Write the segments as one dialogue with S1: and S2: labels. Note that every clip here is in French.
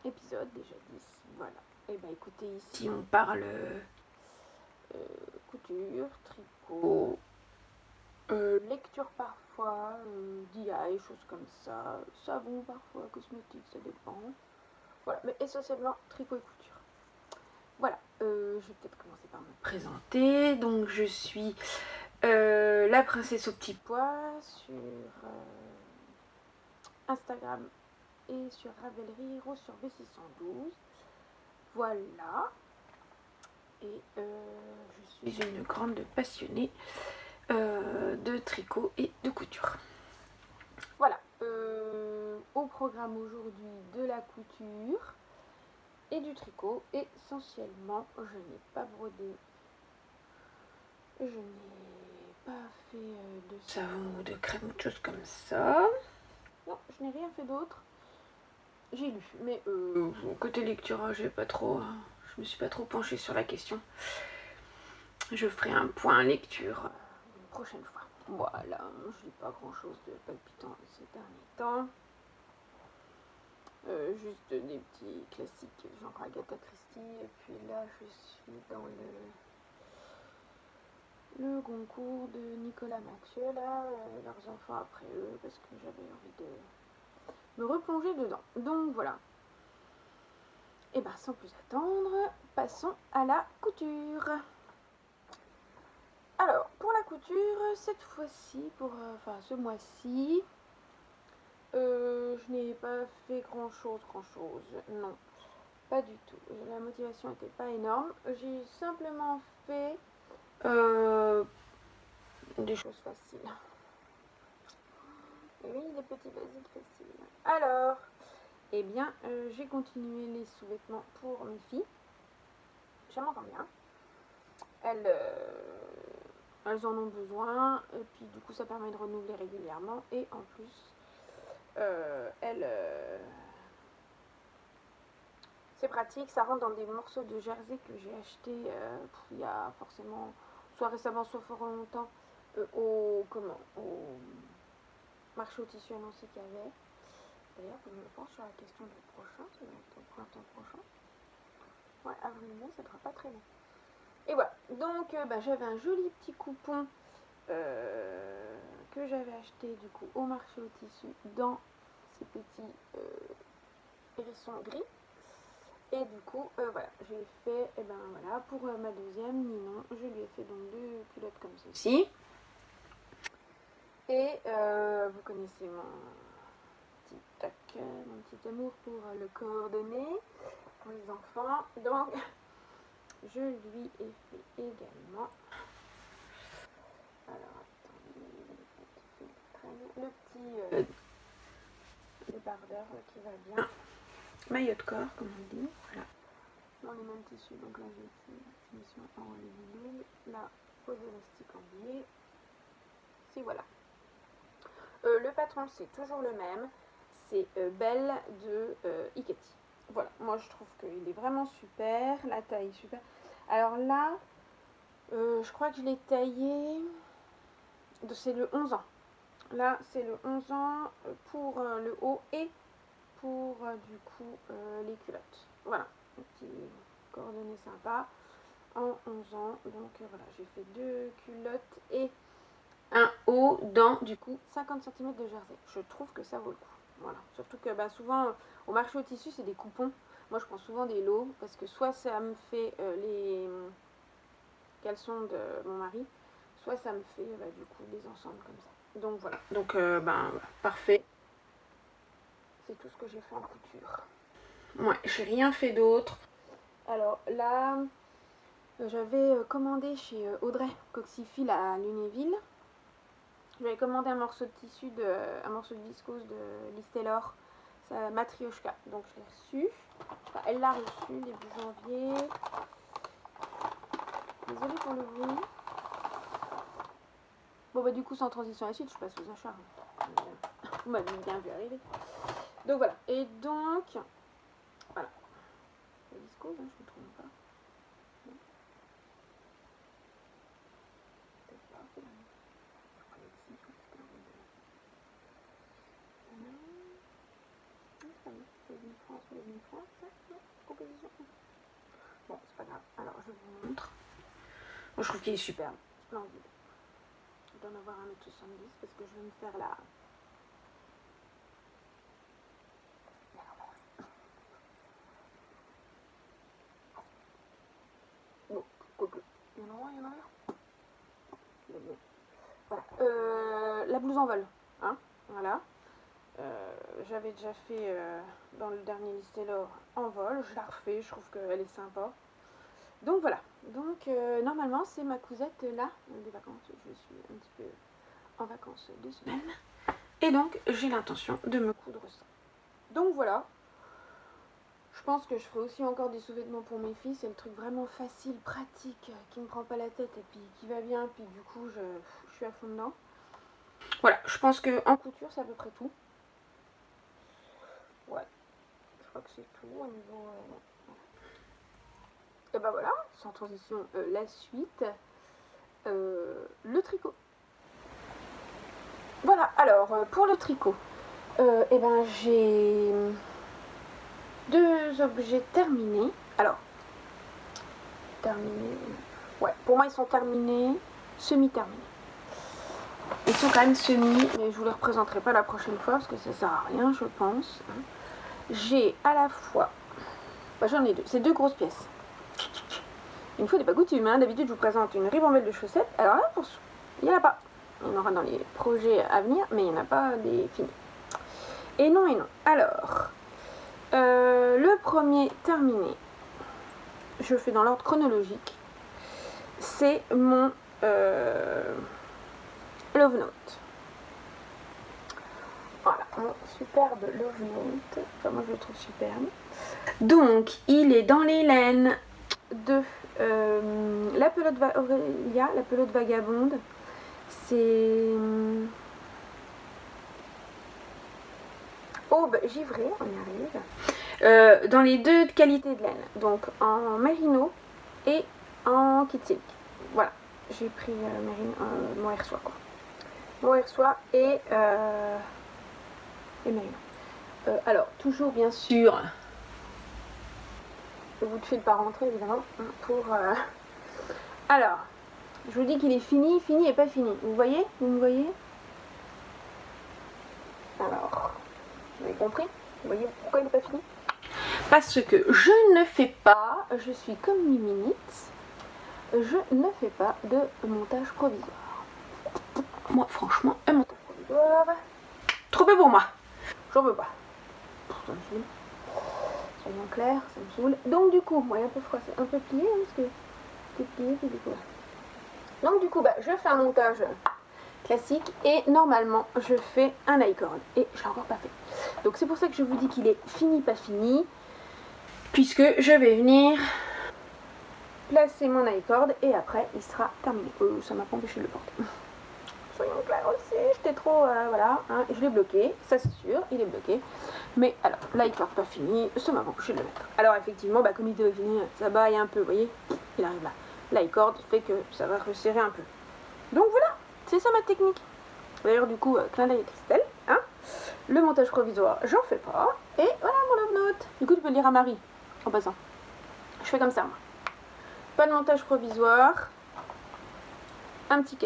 S1: Épisode déjà 10, voilà. Et bah écoutez, ici on parle couture, tricot, lecture parfois, DIY, choses comme ça, savon parfois, cosmétiques, ça dépend. Voilà, mais essentiellement tricot et couture. Voilà, je vais peut-être commencer par me présenter. Donc je suis la princesse au petit pois sur Instagram et sur Ravelry, Rose sur B612. Voilà. Et je suis une grande passionnée de tricot et de couture. Voilà. Au programme aujourd'hui de la couture et du tricot. Essentiellement, je n'ai pas brodé. Je n'ai pas fait de savon ou de crème ou de choses comme ça. Non, je n'ai rien fait d'autre. J'ai lu, mais côté lecture, je me suis pas trop penchée sur la question. Je ferai un point lecture une prochaine fois. Voilà, je lis pas grand chose de palpitant ces derniers temps. Juste des petits classiques genre Agatha Christie. Et puis là, je suis dans le concours de Nicolas Mathieu, là, leurs enfants après eux, parce que j'avais envie de me replonger dedans. Donc voilà. Et bien sans plus attendre, passons à la couture. Alors, pour la couture, cette fois-ci, ce mois-ci, je n'ai pas fait grand-chose, non, pas du tout. La motivation n'était pas énorme. J'ai simplement fait des choses faciles. Oui, des petits basiques faciles. Alors, eh bien, j'ai continué les sous-vêtements pour mes filles. J'aime encore bien. Elles en ont besoin, et puis du coup ça permet de renouveler régulièrement, et en plus c'est pratique, ça rentre dans des morceaux de jersey que j'ai acheté il y a forcément soit récemment soit fort longtemps au marché au tissu annoncé qu'il y avait. D'ailleurs, je me pense sur la question du prochain, ça va être au printemps prochain. Ouais, avril-mai, ça ne sera pas très long. Et voilà, donc j'avais un joli petit coupon que j'avais acheté du coup au marché au tissu dans ces petits hérissons gris. Et du coup, voilà, j'ai fait, voilà, pour ma deuxième, Ninon, je lui ai fait donc 2 culottes comme ceci. Et vous connaissez mon petit amour pour le coordonné, pour les enfants. Donc, je lui ai fait également, alors attendez, le petit débardeur qui va bien, maillot de corps comme on dit, voilà, dans les mêmes tissus. Donc là j'ai fait la finition en relief double, la pose élastique en biais, si voilà. Le patron c'est toujours le même, c'est Belle de Iketi. Voilà, moi je trouve qu'il est vraiment super, la taille est super. Alors là, je crois que je l'ai taillé, c'est le 11 ans. Là c'est le 11 ans pour le haut et pour du coup les culottes. Voilà, un petit coordonnées sympa en 11 ans. Donc voilà, j'ai fait 2 culottes et un haut dans du coup 50 cm de jersey. Je trouve que ça vaut le coup. Voilà. Surtout que bah, souvent au marché au tissu c'est des coupons. Moi je prends souvent des lots parce que soit ça me fait les caleçons de mon mari, soit ça me fait bah, du coup des ensembles comme ça. Donc voilà. Donc ben parfait. C'est tout ce que j'ai fait en couture. Ouais, j'ai rien fait d'autre. Alors là, j'avais commandé chez Audrey Coxifil à Lunéville. J'avais commandé un morceau de tissu, un morceau de viscose de Liz Taylor, sa Matryoshka. Donc je l'ai reçu. Enfin, elle l'a reçu début janvier. Désolée pour le bruit. Bon bah du coup sans transition à la suite, je passe aux achats. Vous m'avez bien vu arriver. Donc voilà. Et donc, voilà. La viscose, hein, je ne me trompe pas. Bon, c'est pas grave. Alors, je vous montre. Moi, je trouve qu'il est superbe. Splendide. Je dois en avoir un autre 70 parce que je vais me faire la... Bon, quoique. Il y en a un, il y en a un. Voilà. La blouse en vol. Hein, voilà. J'avais déjà fait dans le dernier Liz Taylor en vol. Je la refais. Je trouve qu'elle est sympa. Donc voilà, donc normalement c'est ma cousette là, des vacances, je suis un petit peu en vacances 2 semaines. Et donc j'ai l'intention de me coudre ça. Donc voilà, je pense que je ferai aussi encore des sous-vêtements pour mes filles, c'est le truc vraiment facile, pratique, qui me prend pas la tête et puis qui va bien, puis du coup je suis à fond dedans. Voilà, je pense qu'en couture c'est à peu près tout. Ouais, je crois que c'est tout au niveau... Et ben voilà, sans transition, la suite, le tricot. Voilà, alors pour le tricot, et ben j'ai 2 objets terminés. Alors, terminés, ouais, pour moi ils sont terminés, semi-terminés. Ils sont quand même semi, mais je vous les représenterai pas la prochaine fois parce que ça sert à rien, je pense. J'ai à la fois, bah, j'en ai 2, c'est 2 grosses pièces. Une fois n'est pas coutume, hein. D'habitude je vous présente une ribambelle de chaussettes. Alors là, il n'y en a pas. Il y en aura dans les projets à venir, mais il n'y en a pas des finis. Et non et non. Alors, le premier terminé, je fais dans l'ordre chronologique, c'est mon Love Note. Voilà, mon superbe Love Note. Enfin, moi je le trouve superbe. Donc, il est dans les laines de la pelote Aurélia, la pelote vagabonde. C'est aube givrée, on y arrive. Dans les 2 qualités de laine, donc en mérino et en kit silk. Voilà, j'ai pris mohair soie quoi. Mohair soie et mérino. Alors, toujours bien sûr, le bout de fil par rentrer évidemment. Pour, alors, je vous dis qu'il est fini, fini et pas fini. Vous voyez? Vous me voyez? Alors, vous avez compris? Vous voyez pourquoi il n'est pas fini? Parce que je ne fais pas, je suis comme Miminite, je ne fais pas de montage provisoire. Moi, franchement, un montage provisoire, trop peu pour moi. J'en veux pas. Ça me saoule. Soyons clairs, ça me saoule. Donc du coup, moi, il est un peu froissé, un peu plié, hein, parce que c'est plié, c'est du coup. Donc du coup, bah, je fais un montage classique et normalement, je fais un I-cord. Et je l'ai encore pas fait. Donc c'est pour ça que je vous dis qu'il est fini, pas fini. Puisque je vais venir placer mon I-cord et après il sera terminé. Ça m'a pas empêché de le porter. Soyons clairs aussi, j'étais trop... voilà, hein, je l'ai bloqué, ça c'est sûr, il est bloqué. Mais alors, l'i-cord pas fini, ça m'a pas empêché de le mettre. Alors effectivement, bah, comme il devait finir, ça baille un peu, vous voyez, il arrive là. L'i-cord fait que ça va resserrer un peu. Donc voilà, c'est ça ma technique. D'ailleurs du coup, clin d'œil à Christelle, hein. Le montage provisoire, j'en fais pas. Et voilà mon love note. Du coup, tu peux le dire à Marie, en passant. Je fais comme ça, moi. Pas de montage provisoire. Un petit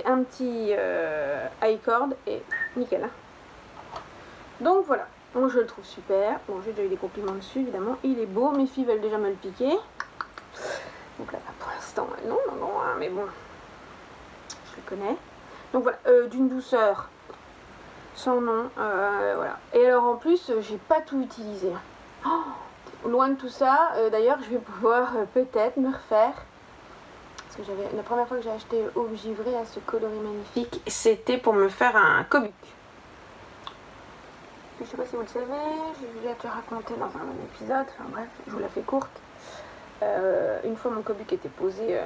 S1: I-cord et nickel. Hein. Donc voilà. Bon, je le trouve super. Bon, j'ai déjà eu des compliments dessus, évidemment. Il est beau, mes filles veulent déjà me le piquer. Donc là, pour l'instant, non, hein, mais bon, je le connais. Donc voilà, d'une douceur sans nom, voilà. Et alors en plus, j'ai pas tout utilisé. Oh, loin de tout ça, d'ailleurs, je vais pouvoir peut-être me refaire. Parce que la première fois que j'ai acheté Obgivré à ce coloris magnifique, c'était pour me faire un cobuc. Je sais pas si vous le savez, j'ai déjà te raconté dans un épisode, enfin bref, je vous la fais courte. Une fois mon cobuc était posé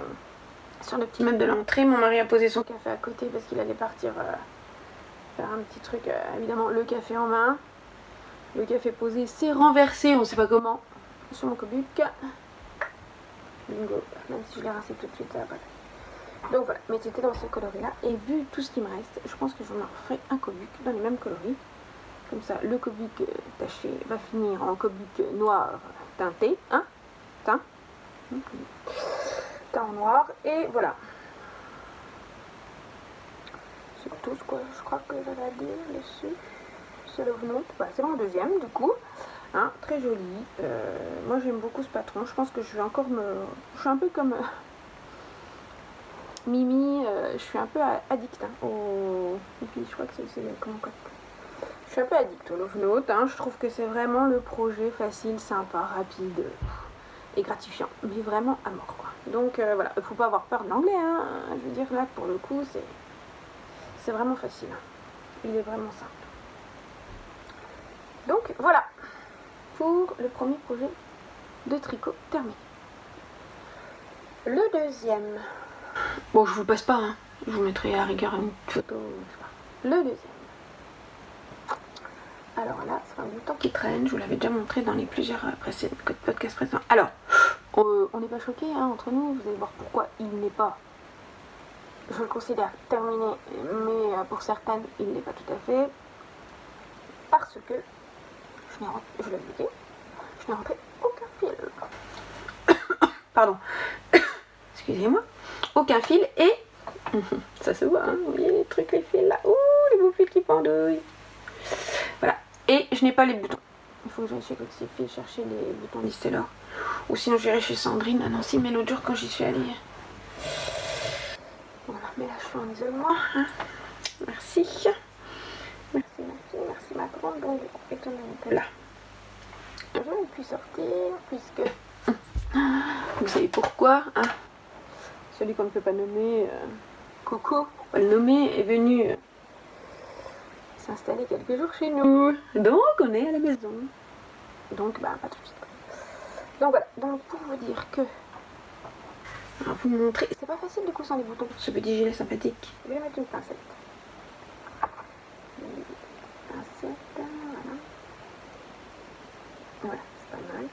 S1: sur le petit meuble de l'entrée, mon mari a posé son café à côté parce qu'il allait partir faire un petit truc, évidemment le café en main. Le café posé s'est renversé, on sait pas comment, sur mon cobuc. Bingo, même si je l'ai rincé tout de suite, ça va pas. Donc voilà, mais c'était dans ce coloris là, et vu tout ce qui me reste, je pense que je me referai un cobuc dans les mêmes coloris. Comme ça, le cobuc taché va finir en cobuc noir teinté, hein, teint en noir, et voilà. C'est tout ce que je crois que j'avais à dire dessus. C'est le Note, voilà, c'est mon deuxième du coup, hein, très joli. Moi j'aime beaucoup ce patron, je pense que je vais encore je suis un peu comme Mimi, je suis un peu addict hein, et puis je crois que c'est comment quoi. Je suis un peu addict au Love Note, hein. Je trouve que c'est vraiment le projet facile, sympa, rapide et gratifiant, mais vraiment à mort quoi. Donc voilà, il faut pas avoir peur de l'anglais, hein. Je veux dire là pour le coup c'est vraiment facile, il est vraiment simple. Donc voilà pour le premier projet de tricot terminé. Le deuxième, bon je vous le passe pas, hein. Je vous mettrai à la rigueur une photo, je sais pas. Le deuxième. Alors là, c'est un bouton qui traîne, je vous l'avais déjà montré dans les plusieurs podcasts précédents. Alors, on n'est pas choqué hein, entre nous, vous allez voir pourquoi il n'est pas, je le considère terminé, mais pour certaines, il n'est pas tout à fait, parce que je l'ai dit, je n'ai rentré aucun fil. Pardon, excusez-moi, aucun fil et, ça se voit, hein, vous voyez les trucs, les fils là, ouh, les beaux fils qui pendouillent. Voilà. Et je n'ai pas les boutons. Il faut que j'aille chez Coxifil chercher les boutons Listelor. Ou sinon j'irai chez Sandrine à Nancy, mais l'autre jour quand j'y suis allée. Voilà, mais là je suis en isolement. Hein. Merci. Merci ma grande. Donc, étant donné que là, je ne puis sortir, puisque... Vous savez pourquoi hein. Celui qu'on ne peut pas nommer, Coco, on va le nommer, est venu... s'installer quelques jours chez nous. Donc on est à la maison. Donc bah pas tout de suite. Donc voilà, donc pour vous dire que... Alors vous montrer, c'est pas facile du coup sans les boutons. Ce petit gilet sympathique. Je vais mettre une pincette. Une pincette, voilà. Voilà, c'est pas mal.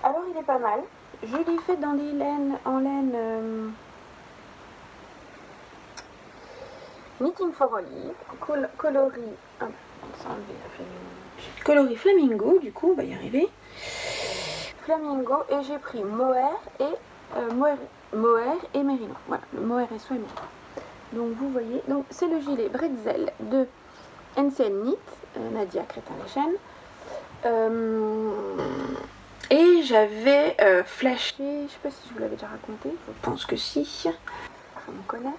S1: Alors il est pas mal. Je l'ai fait dans des laines, en laine... Knitting for Olive, coloris flamingo, du coup on va y arriver. Flamingo, et j'ai pris mohair et mérino. Voilà, le mohair et soie et mérino. Donc vous voyez, donc c'est le gilet bretzel de NCL Knit, Nadia Crétin-les-Chênes. Et j'avais flashé, je sais pas si je vous l'avais déjà raconté, je pense que si, je me connais.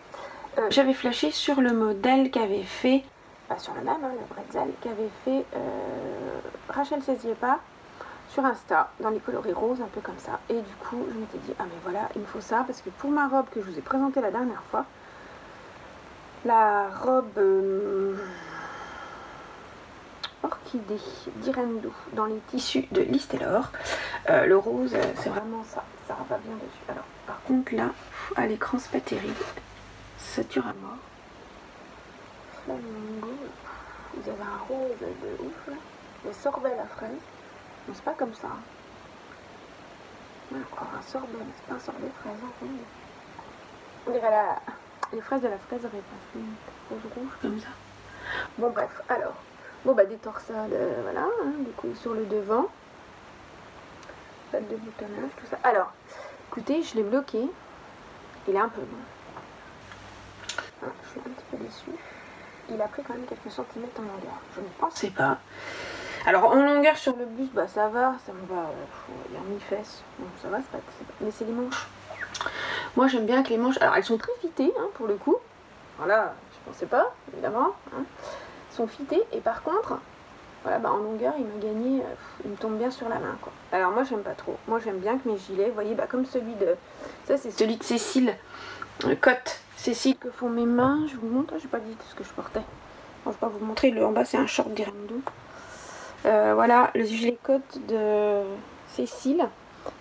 S1: J'avais flashé sur le modèle qu'avait fait, pas sur le même, hein, le bretzel, qu'avait fait Rachel Césiepa sur Insta, dans les coloris roses, un peu comme ça. Et du coup, je m'étais dit, ah mais voilà, il me faut ça, parce que pour ma robe que je vous ai présentée la dernière fois, la robe orchidée d'Irendo dans les tissus de Listelor, le rose, c'est vraiment ça, ça va bien dessus. Alors, par contre là, à l'écran, c'est pas terrible. Sature à mort. Flamingo. Vous avez un rose de ouf là. Le sorbet à la fraise. Non, c'est pas comme ça. On va croire un sorbet, mais c'est pas un sorbet fraise. Hein. On dirait les fraises de la fraise auraient pas fait une rose rouge comme ça. Bon bref, alors. Bon bah des torsades, voilà, hein, du coup sur le devant. Pas de boutonnage, tout ça. Alors, écoutez, je l'ai bloqué. Il est un peu long. Ah, je suis un petit peu déçue. il a pris quand même quelques centimètres en longueur. Je ne pensais pas. Alors en longueur sur le buste, bah ça va, ça me va, il y a mi-fesse. Bon, ça va, c'est pas... Mais c'est les manches. Moi j'aime bien que les manches, alors elles sont très fitées hein, pour le coup. Voilà, je pensais pas, évidemment. Hein. Elles sont fitées et par contre, voilà, bah en longueur il m'a gagné, il me tombe bien sur la main quoi. Alors moi j'aime pas trop. Moi j'aime bien que mes gilets, vous voyez, bah comme celui de... Ça c'est celui de Cécile, Cotte Cécile que font mes mains. Je vous montre, j'ai pas dit ce que je portais. Bon, je vais pas vous montrer, le en bas c'est un short d'Irendo. Voilà, le gilet Cotte de Cécile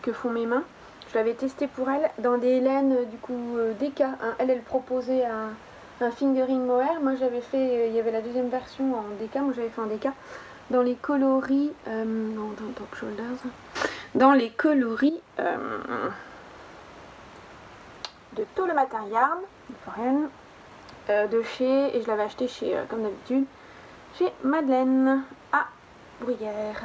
S1: que font mes mains. Je l'avais testé pour elle dans des laines du coup DK. Hein. Elle proposait un fingering mohair. Moi j'avais fait, il y avait la deuxième version en DK. Moi j'avais fait en DK dans les coloris, non, dans Top Shoulders, dans les coloris de Tôt le Matin Yarn, de chez, et je l'avais acheté chez, comme d'habitude, chez Madeleine à Bruyères.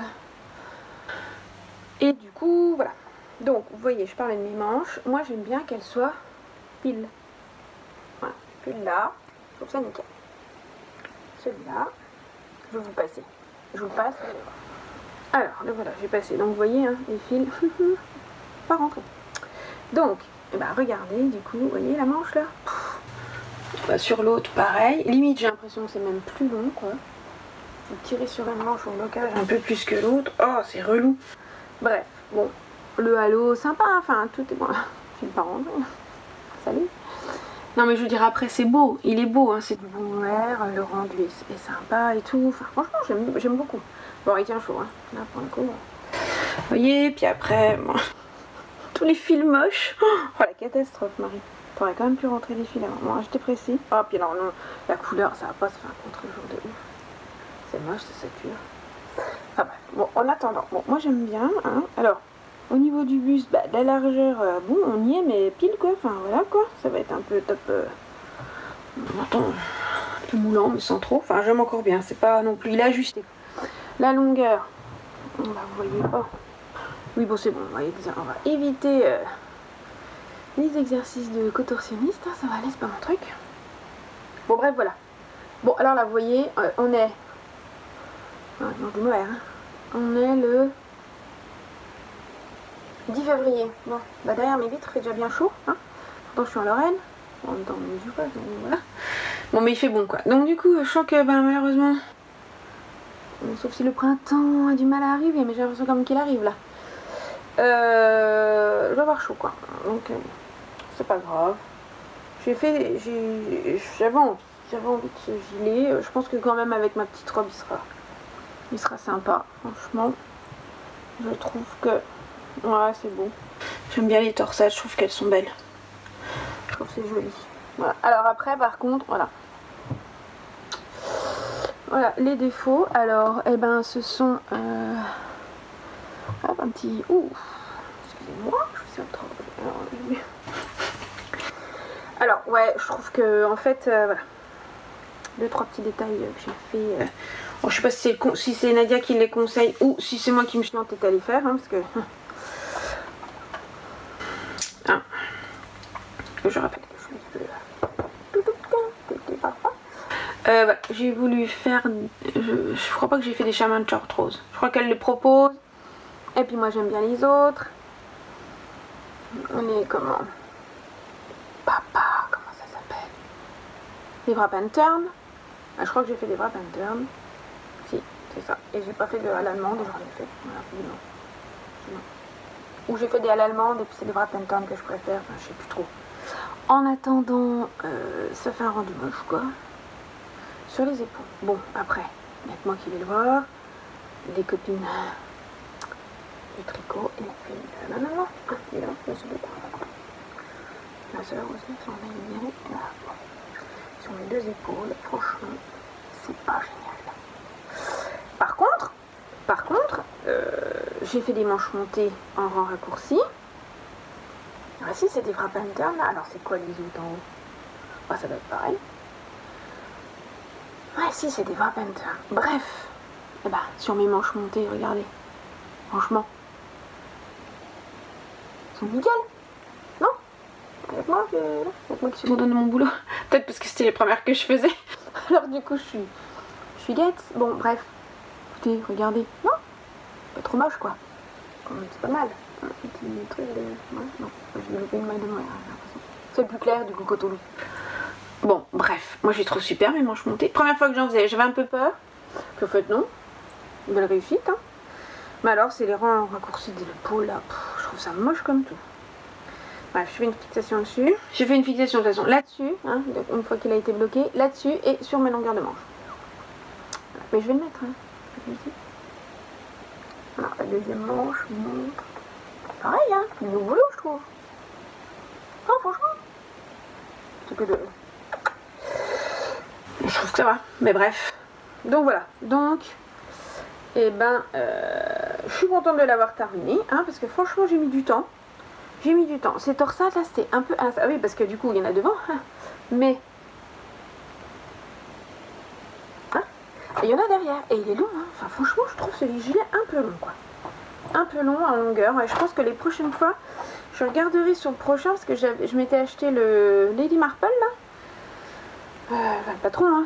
S1: Et du coup, voilà. Donc, vous voyez, je parlais de mes manches. Moi, j'aime bien qu'elles soient pile. Voilà, pile là. Je trouve ça nickel. Celui-là, je vais vous passer. Je vous le passe. Alors, le voilà, j'ai passé. Donc, vous voyez, hein, les fils, pas rentrés. Donc, eh ben, regardez, du coup, vous voyez la manche là. Bah, sur l'autre, pareil. Limite, j'ai l'impression que c'est même plus long, quoi. Vous tirez sur une manche au blocage un peu plus que l'autre. Oh, c'est relou. Bref, bon, le halo, sympa, enfin, tout est bon. Je ne pas rentrer. Salut. Non, mais je veux dire, après, c'est beau. Il est beau, hein, c'est du bon air. Le rendu est sympa et tout. Enfin, franchement, j'aime beaucoup. Bon, il tient chaud, hein. Là, pour le coup. Vous voyez, puis après, bon, tous les fils moches. Oh, la catastrophe, Marie. T'aurais quand même pu rentrer les fils avant. Moi, j'étais pressée. Oh, puis alors, non, la couleur, ça va pas se faire un contre-jour de ouf. C'est moche, ça sature. Ah bah, bon, en attendant, bon, moi j'aime bien. Hein. Alors, au niveau du buste, bah, de la largeur, bon, on y est, mais pile quoi. Enfin, voilà quoi. Ça va être un peu top. Attends, un peu moulant, mais sans trop. Enfin, j'aime encore bien. C'est pas non plus. Il est ajusté. La longueur, bah, vous voyez pas. Oui, bon, c'est bon. On va éviter les exercices de contorsionniste. Hein, ça va aller, c'est pas mon truc. Bon, bref, voilà. Bon, alors là, vous voyez, on est. Non, du mohair, hein. On est le 10 février. Bon, bah derrière mes vitres, il fait déjà bien chaud. Hein. Pourtant, je suis en Lorraine. En même temps, on joue pas, donc voilà. Bon, mais il fait bon, quoi. Donc, du coup, je sens que, bah, malheureusement, sauf si le printemps a du mal à arriver, mais j'ai l'impression quand même qu'il arrive, là. Je vais avoir chaud, quoi. Donc, c'est pas grave. J'avais envie de ce gilet. Je pense que quand même, avec ma petite robe, il sera sympa, franchement. Je trouve que... Ouais, c'est beau. J'aime bien les torsades, je trouve qu'elles sont belles. Je trouve que c'est joli. Voilà. Alors après, par contre, voilà. Voilà, les défauts. Alors, eh ben, ce sont... Hop, un petit... Ouh, excusez-moi, je suis en train de... Alors, ouais, je trouve que, en fait, voilà. 2-3 petits détails que j'ai fait... Bon, je sais pas si c'est Nadia qui les conseille ou si c'est moi qui me suis entêtée à les faire, hein, parce que... Ah. Je rappelle que je suis voilà, j'ai voulu faire... Je crois pas que j'ai fait des chamans de short rose. Je crois qu'elle les propose. Et puis moi j'aime bien les autres. On est comment... Papa, comment ça s'appelle? Les wrap and turn. Ah, je crois que j'ai fait des wrap and turn. Si, c'est ça. Et j'ai pas fait de à l'allemande, j'en ai fait. Voilà, non. Ou j'ai fait des à l'allemande et puis c'est des wrap and turn que je préfère. Enfin, je sais plus trop. En attendant, ça fait un rendu moche quoi. Sur les épaules. Bon, après, il n'y a que moi qui vais le voir. Les copines du tricot et puis non, et là, je sais pas. Ma soeur aussi, s'en est bien. Sur mes deux épaules, franchement, c'est pas génial. Par contre, j'ai fait des manches montées en rang raccourci. Ah si, c'est des wrap and turn là. Alors c'est quoi les autres en haut? Ah, ça doit être pareil. Ouais, si, c'est des wrap and turn. Bref, et bah, sur mes manches montées, regardez. Franchement, c'est nickel. Avec moi qui suis contente de mon boulot. Peut-être parce que c'était les premières que je faisais. Alors du coup, je suis guette. Bon, bref. Écoutez, regardez. Non, pas trop moche, quoi. C'est pas mal. Un petit truc de... Ouais, non, je vais une maille de noix, j'ai l'impression. C'est le plus clair, du coup, coton. Bon, bref. Moi, je les trouve super, mes manches montées. Première fois que j'en faisais, j'avais un peu peur. Puis en fait, non. Une belle réussite, hein. Mais alors, c'est les rangs raccourcis de l'épaule, là. Je trouve ça moche comme tout. Bref, je fais une fixation dessus. J'ai fait une fixation de toute façon là-dessus, hein, une fois qu'il a été bloqué, là-dessus et sur mes longueurs de manche. Voilà. Mais je vais le mettre, hein. Ici. Alors, la deuxième manche montre. Pareil, hein, du nouveau boulot, je trouve. Non, franchement. C'est que de... Je trouve que ça va, mais bref. Donc voilà, donc... Et ben, je suis contente de l'avoir terminé, hein, parce que franchement, j'ai mis du temps. J'ai mis du temps. Ces torsades là, c'était un peu... Ah oui, parce que du coup, il y en a devant. Hein, mais... Hein, et il y en a derrière. Et il est long. Hein. Enfin, franchement, je trouve ce gilet un peu long, quoi. Un peu long en longueur. Et je pense que les prochaines fois, je regarderai sur le prochain, parce que je m'étais acheté le Lady Marple, là. Enfin, le patron, hein.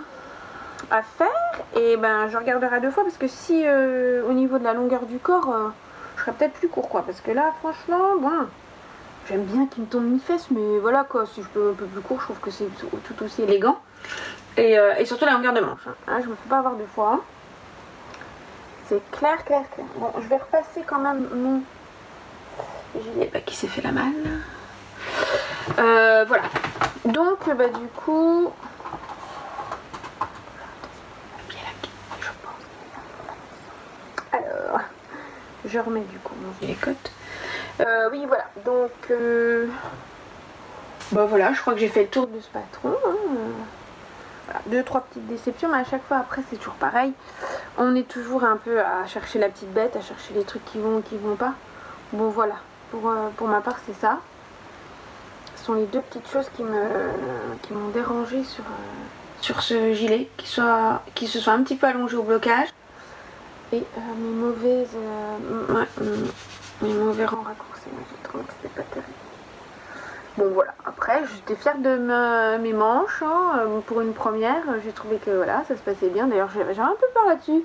S1: À faire. Et ben, je regarderai 2 fois, parce que si, au niveau de la longueur du corps, je serais peut-être plus court, quoi. Parce que là, franchement, bon... J'aime bien qu'il me tombe mi-fesse, mais voilà quoi, si je peux un peu plus court, je trouve que c'est tout aussi élégant. Et surtout la longueur de manche. Hein, je me fais pas avoir 2 fois. Hein. C'est clair. Bon, je vais repasser quand même mon gilet qui s'est fait la malle. Voilà. Donc, bah, du coup... je pense. Alors, je remets du coup mon gilet cotte. Oui, voilà, donc bah voilà, je crois que j'ai fait le tour de ce patron, hein. Voilà, 2-3 petites déceptions, mais à chaque fois après c'est toujours pareil, on est toujours un peu à chercher la petite bête, à chercher les trucs qui vont ou qui vont pas. Bon voilà, pour ma part c'est ça. Ce sont les 2 petites choses qui m'ont dérangé sur ce gilet, qui se soit un petit peu allongé au blocage, et mes mauvais rangs raccourcis. J'ai trouvé que c'était pas terrible. Bon voilà, après j'étais fière de mes manches, hein, pour une première. J'ai trouvé que voilà, ça se passait bien. D'ailleurs j'avais un peu peur là-dessus.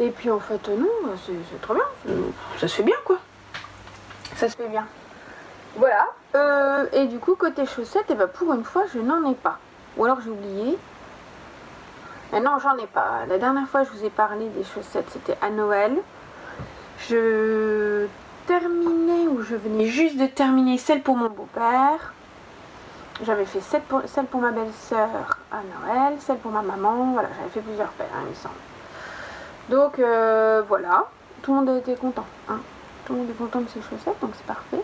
S1: Et puis en fait non, c'est trop bien. Ça se fait bien quoi. Ça se fait bien. Voilà. Et du coup côté chaussettes, et bah, pour une fois je n'en ai pas. Ou alors j'ai oublié. Mais non, j'en ai pas. La dernière fois je vous ai parlé des chaussettes, c'était à Noël. Je terminais, ou je venais juste de terminer celle pour mon beau-père. J'avais fait celle pour ma belle-sœur à Noël, celle pour ma maman. Voilà, j'avais fait plusieurs paires, hein, il me semble. Donc voilà, tout le monde a été content. Hein. Tout le monde est content de ces chaussettes, donc c'est parfait.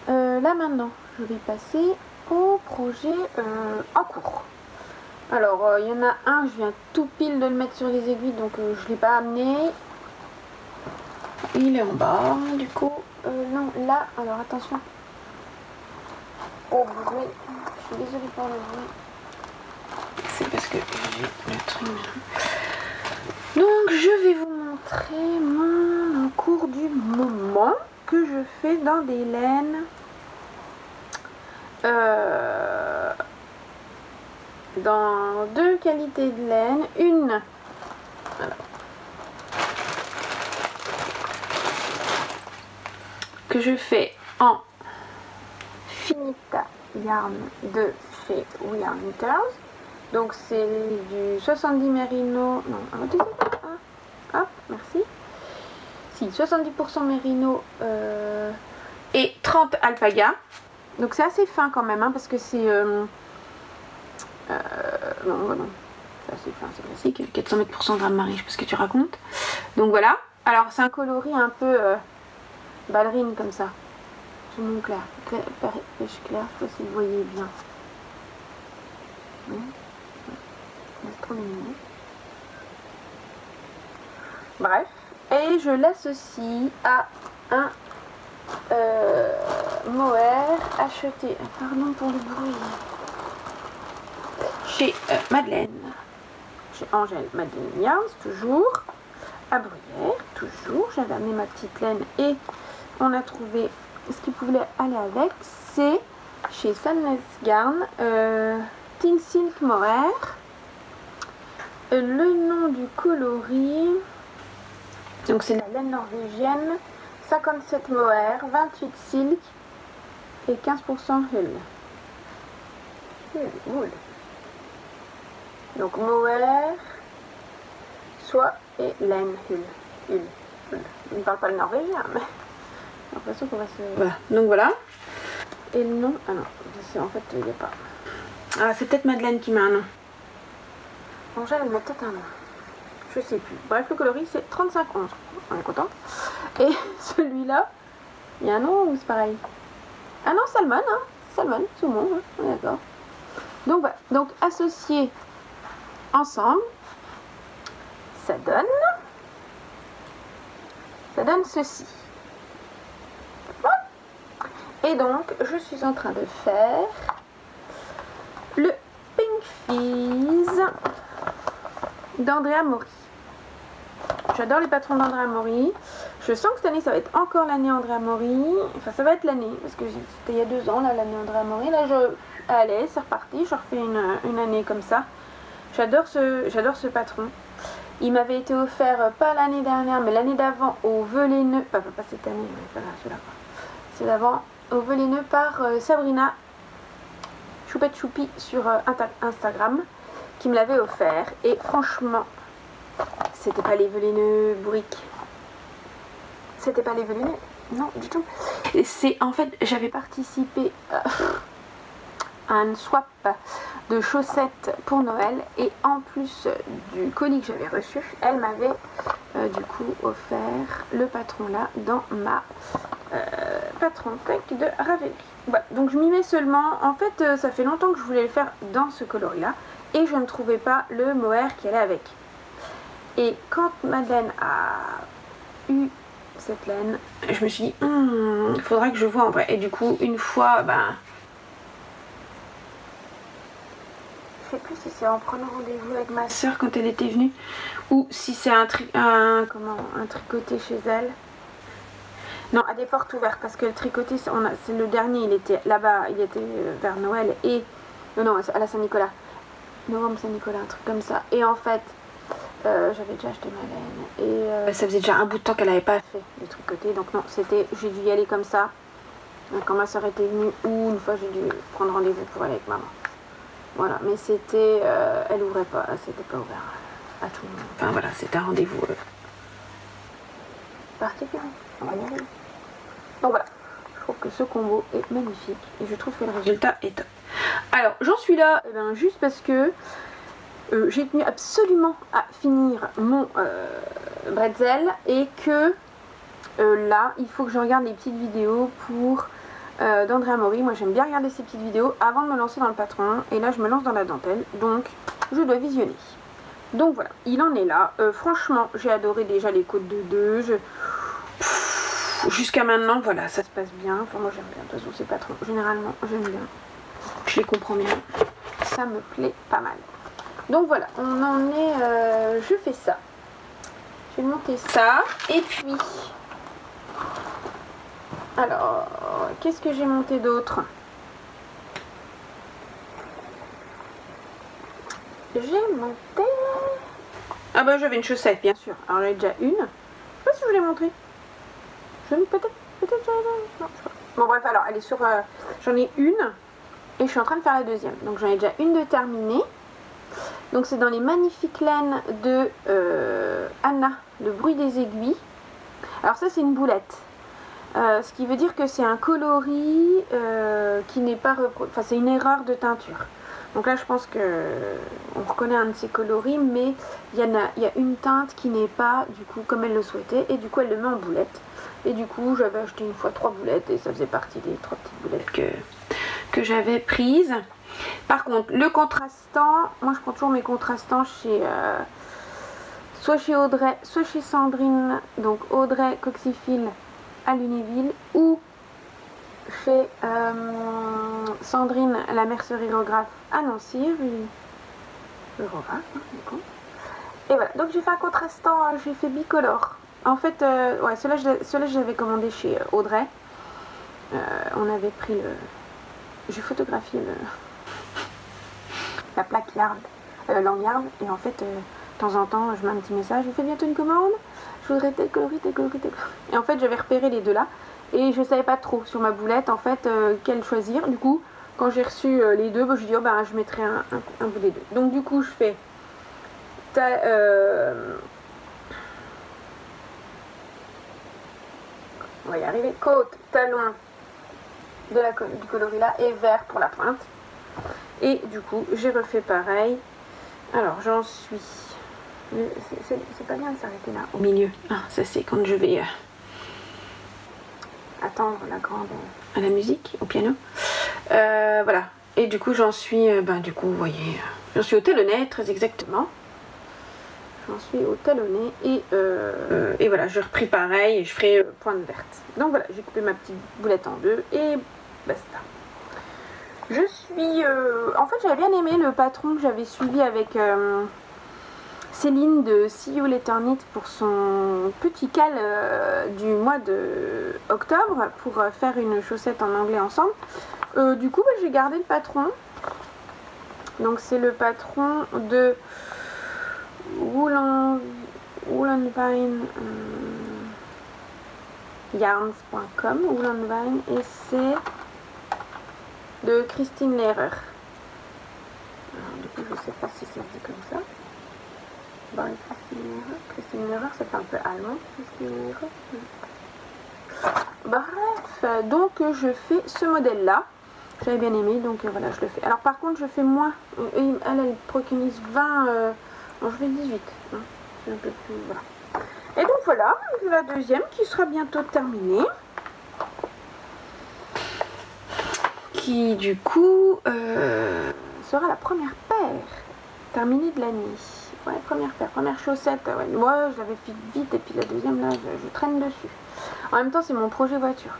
S1: Là maintenant, je vais passer au projet en cours. Alors, il y en a un, je viens tout pile de le mettre sur les aiguilles, donc je ne l'ai pas amené. Il est en bas, du coup. Non, là, alors attention. Oh, bruit. Je suis désolée pour le bruit. C'est parce que j'ai le truc. Donc, je vais vous montrer mon cours du moment que je fais dans des laines. Dans 2 qualités de laine. Une. Voilà. Que je fais en Finita Yarn de chez We Are Knitters. Donc c'est du 70 mérino, non, hop, merci. Si, 70% mérino et 30 alpaga. Donc c'est assez fin quand même, hein, parce que c'est... non, c'est assez fin, c'est classique. 400 mètres pour 100 grammes, Marie, je sais pas ce que tu racontes. Donc voilà. Alors c'est un coloris un peu... ballerine comme ça, tout mon clair, pêche clair, je sais pas si vous voyez bien. C'est trop mignon. Bref, et je l'associe à un mohair acheté, pardon pour le bruit, chez Madeleine, chez Angèle Madeleine Yarns, toujours, à Bruyères, toujours. J'avais amené ma petite laine et on a trouvé ce qui pouvait aller avec. C'est chez Sadness Garn, Thin Silk Mohair. le nom du coloris, donc c'est la laine norvégienne, 57 mohair, 28 silk et 15% hull. Wool. Donc mohair, soie et laine, hull. On ne parle pas le norvégien, mais j'ai l'impression qu'on va se... Voilà, donc voilà. Et le nom, ah non, en fait il n'y a pas. Ah, c'est peut-être Madeleine qui met un nom. Angèle, elle met peut-être un nom. Je sais plus. Bref, le coloris c'est 3511. On est content. Et celui-là, il y a un nom ou c'est pareil? Ah non, salmon, hein. Salmon, saumon, hein. On est d'accord. Donc voilà. Donc associés ensemble, ça donne ceci. Et donc, je suis en train de faire le Pink Fizz d'Andrea Mori. J'adore les patrons d'Andrea Mori. Je sens que cette année, ça va être encore l'année Andrea Mori. Enfin, ça va être l'année, parce que c'était il y a 2 ans, là, l'année Andrea Mori. Là, allez, c'est reparti. Je refais une année comme ça. J'adore ce patron. Il m'avait été offert, pas l'année dernière, mais l'année d'avant, au Veleneux. Pas cette année, mais pas là, celui-là. C'est d'avant, au Veleneux par Sabrina Choupette Choupi sur Instagram, qui me l'avait offert. Et franchement, c'était pas les Veleneux bourriques. C'était pas les Veleneux. Non, du tout. C'est en fait, j'avais participé à un swap de chaussettes pour Noël et en plus du colis que j'avais reçu, elle m'avait du coup offert le patron là dans ma patron tech de Ravelry. Voilà, donc je m'y mets seulement. En fait, ça fait longtemps que je voulais le faire dans ce coloris là et je ne trouvais pas le mohair qui allait avec. Et quand Madeleine a eu cette laine, je me suis dit, il faudra que je vois en vrai. Et du coup, une fois, je sais plus si c'est en prenant rendez-vous avec ma soeur quand elle était venue ou si c'est un tricoté chez elle. Non, à des portes ouvertes parce que le tricoté, c'est le dernier, il était là-bas, il était vers Noël et non, à la Saint-Nicolas, novembre Saint-Nicolas, un truc comme ça. Et en fait, j'avais déjà acheté ma laine et ça faisait déjà un bout de temps qu'elle n'avait pas fait le tricoté, donc non, j'ai dû y aller comme ça. Donc, quand ma soeur était venue ou une fois j'ai dû prendre rendez-vous pour aller avec maman. Voilà, mais c'était, elle ouvrait pas, c'était pas ouvert à tout le monde. Enfin voilà, c'était un rendez-vous particulier. On va y aller. Donc voilà, je trouve que ce combo est magnifique et je trouve que le résultat est top. Alors j'en suis là, juste parce que j'ai tenu absolument à finir mon bretzel et que là, il faut que je regarde les petites vidéos pour d'Andrea Mori. Moi j'aime bien regarder ces petites vidéos avant de me lancer dans le patron et là je me lance dans la dentelle, donc je dois visionner. Donc voilà, il en est là. Franchement, j'ai adoré déjà les côtes de 2. Jusqu'à maintenant, voilà, ça se passe bien. Enfin, moi j'aime bien. De toute façon, ces patrons, généralement, j'aime bien. Je les comprends bien. Ça me plaît pas mal. Donc voilà, on en est. Je fais ça. Je vais monter ça. Et puis. Alors, qu'est-ce que j'ai monté d'autre? J'ai monté... Ah bah j'avais une chaussette bien sûr. Alors j'en ai déjà une. Je sais pas si je vous l'ai montré. Peut-être j'avais... Non, je sais pas. Bon bref, alors elle est sur... j'en ai une. Et je suis en train de faire la deuxième. Donc j'en ai déjà une de terminée. Donc c'est dans les magnifiques laines de Anna, le bruit des aiguilles. Alors ça c'est une boulette. Ce qui veut dire que c'est un coloris qui n'est pas... Enfin c'est une erreur de teinture. Donc là je pense que on reconnaît un de ces coloris, mais il y a une teinte qui n'est pas du coup comme elle le souhaitait et du coup elle le met en boulette. Et du coup j'avais acheté une fois 3 boulettes et ça faisait partie des 3 petites boulettes que j'avais prises. Par contre le contrastant, moi je prends toujours mes contrastants chez soit chez Audrey, soit chez Sandrine, donc Audrey Coxyphile à Lunéville ou chez Sandrine la merceryrographe à Nancy, et voilà, donc j'ai fait un contrastant, j'ai fait bicolore. En fait, ouais, ceux-là je l'avais commandé chez Audrey. On avait pris le... J'ai photographié la plaque yard, lanyard, et en fait temps en temps, je mets un petit message, vous faites bientôt une commande, je voudrais tel coloris, tel coloris, tel coloris. Et en fait, j'avais repéré les deux là. Et je savais pas trop sur ma boulette, en fait, quel choisir. Du coup, quand j'ai reçu les deux, je dis, oh, ben, je mettrai un bout des deux. Donc, du coup, je fais... on va y arriver. Côte, talon du coloris là et vert pour la pointe. Et du coup, j'ai refait pareil. Alors, j'en suis... C'est pas bien de s'arrêter là, au milieu. Ah, ça, c'est quand je vais attendre la grande... à la musique, au piano. Voilà. Et du coup, j'en suis... du coup, vous voyez... j'en suis au talonnet, très exactement. J'en suis au talonnet et voilà, j'ai repris pareil et je ferai pointe verte. Donc voilà, j'ai coupé ma petite boulette en deux et basta. Je suis... en fait, j'avais bien aimé le patron que j'avais suivi avec Céline de See You Later Knit pour son petit cal du mois de octobre pour faire une chaussette en anglais ensemble. Du coup, j'ai gardé le patron. Donc c'est le patron de Woolenvine yarns.com, Woolenvine, et c'est de Christine Lehrer. Alors du coup, je sais pas si ça se dit comme ça. Bon, Christine Lehrer, ça fait un peu allemand. Christine Lehrer. Bref, donc je fais ce modèle là. J'avais bien aimé, donc voilà, je le fais. Alors par contre, je fais moins. Elle préconise 20. Non, je fais 18. Hein. C'est un peu plus. Voilà. Et donc voilà, la deuxième qui sera bientôt terminée. Qui du coup sera la première paire terminée de l'année. Ouais, première paire, première chaussette. Ouais, moi, je l'avais fait vite et puis la deuxième là, je traîne dessus. En même temps, c'est mon projet voiture.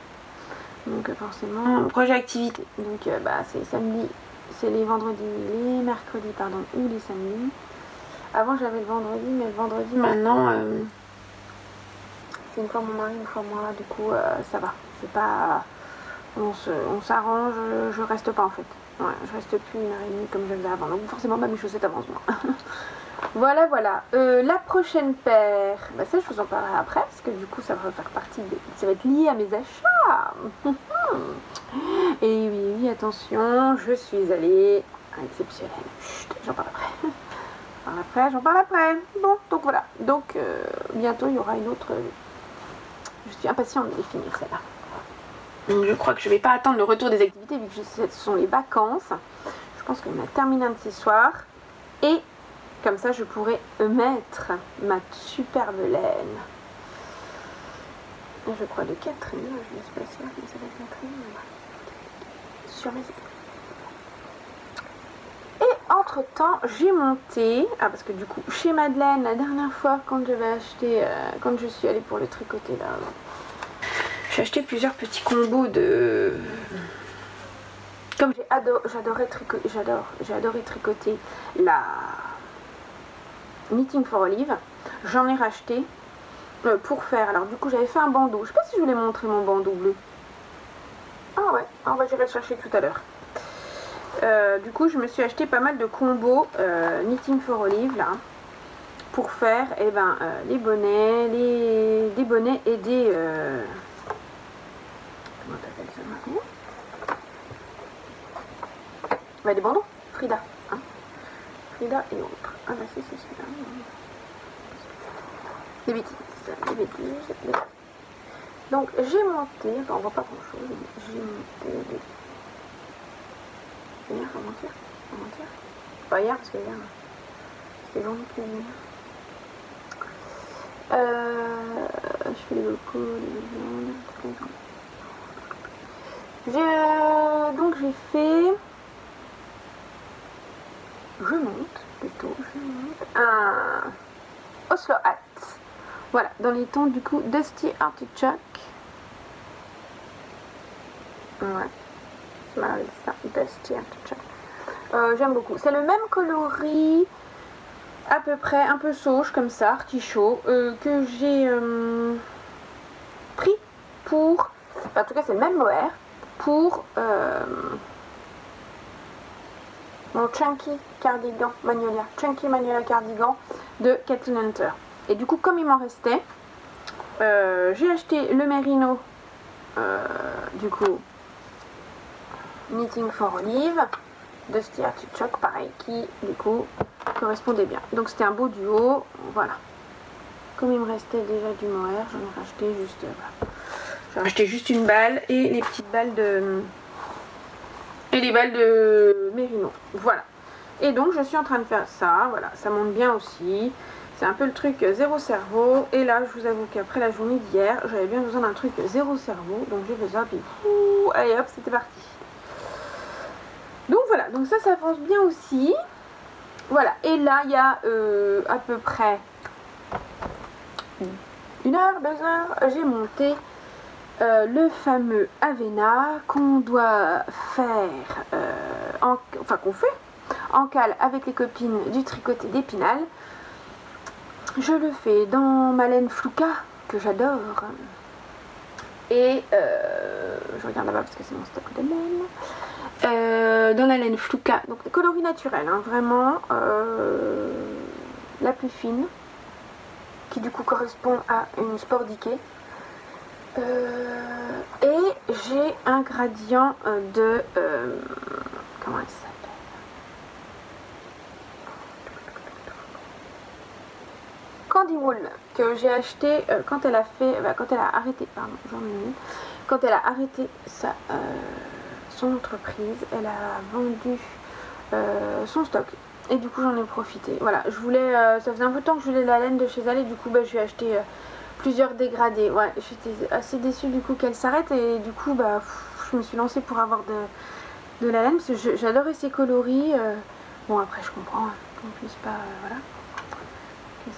S1: Donc forcément, un projet activité. Donc c'est samedi, c'est les vendredis, les mercredis, pardon, ou les samedis. Avant j'avais le vendredi, mais le vendredi maintenant, c'est une fois mon mari, une fois moi. Du coup, ça va. C'est pas, on s'arrange. Je reste pas en fait. Ouais, je reste plus 1h30 comme je faisais avant. Donc forcément, mes chaussettes avancent moins. Voilà, voilà. La prochaine paire, ça je vous en parlerai après, parce que du coup ça va faire partie de... ça va être lié à mes achats. Et oui, oui, attention, je suis allée à Exceptionnel. Chut, j'en parle après. J'en parle après. Bon, donc voilà. Donc bientôt il y aura une autre... Je suis impatiente de définir celle-là. Donc je crois que je vais pas attendre le retour des activités, vu que ce sont les vacances. Je pense qu'on a terminé un de ces soirs. Et... comme ça, je pourrais mettre ma superbe laine. Je crois de Catherine. Je ne suis pas sûre que ça va être Catherine. Sur mes épaules. Et entre temps, j'ai monté. Ah, parce que du coup, chez Madeleine, la dernière fois, quand j'avais acheté. Quand je suis allée pour le tricoter là. J'ai acheté plusieurs petits combos de. Comme j'ai adoré tricoter la. Knitting for Olive, j'en ai racheté pour faire. Alors du coup j'avais fait un bandeau. Je sais pas si je voulais montrer mon bandeau bleu. Ah ouais, on va j'irai le chercher tout à l'heure. Du coup je me suis acheté pas mal de combos Knitting for Olive là pour faire les bonnets, des bonnets et des comment t'appelles ça maintenant? Des bandeaux Frida. Hein, Frida et autres. Ah bah c'est celui-là. Des bêtises. Donc j'ai monté, enfin on voit pas grand chose, j'ai monté des... C'est hier, avant-hier. Pas hier parce que hier, c'était vendredi que je fais les locaux, les viandes, donc j'ai fait... Je monte un Oslo Hat. Voilà, dans les tons du coup Dusty Artichoke. Ouais, c'est mal ça, Dusty Artichoke. J'aime beaucoup. C'est le même coloris, à peu près, un peu sauge comme ça, artichaut, que j'ai pris pour... en tout cas, c'est le même mohair pour... mon Chunky Cardigan Magnolia. Chunky Magnolia Cardigan de Kathleen Hunter. Et du coup, comme il m'en restait, j'ai acheté le Merino, du coup, Knitting for Olive de Sty Artichoke, pareil, qui du coup correspondait bien. Donc c'était un beau duo, voilà. Comme il me restait déjà du mohair, j'en ai racheté juste, voilà. J'ai racheté juste une balle et les petites balles de... et les balles de Merino, voilà. Et donc je suis en train de faire ça, voilà, ça monte bien aussi. C'est un peu le truc zéro cerveau. Et là, je vous avoue qu'après la journée d'hier, j'avais bien besoin d'un truc zéro cerveau. Donc j'ai fait ça, puis allez hop, c'était parti. Donc voilà, donc ça avance bien aussi. Voilà, et là, il y a à peu près 1 heure, 2 heures, j'ai monté le fameux Avena qu'on doit faire, enfin qu'on fait en cale avec les copines du tricoté d'Épinal. Je le fais dans ma laine Fluka, que j'adore. Et je regarde là-bas parce que c'est mon stock de laine. Dans la laine Fluka, donc des coloris naturels, hein, vraiment la plus fine, qui du coup correspond à une Sport Decay. Et j'ai un gradient de... comment elle s'appelle ? Candy Wool, que j'ai acheté quand elle a fait, quand elle a arrêté, pardon, j'en ai mis, quand elle a arrêté son entreprise, elle a vendu son stock et du coup j'en ai profité. Voilà, je voulais, ça faisait un peu de temps que je voulais la laine de chez elle et du coup je lui ai acheté plusieurs dégradés. Ouais, j'étais assez déçue du coup qu'elle s'arrête et du coup je me suis lancée pour avoir de la laine parce que j'adorais ses coloris. Bon après je comprends hein, qu'on puisse pas, voilà.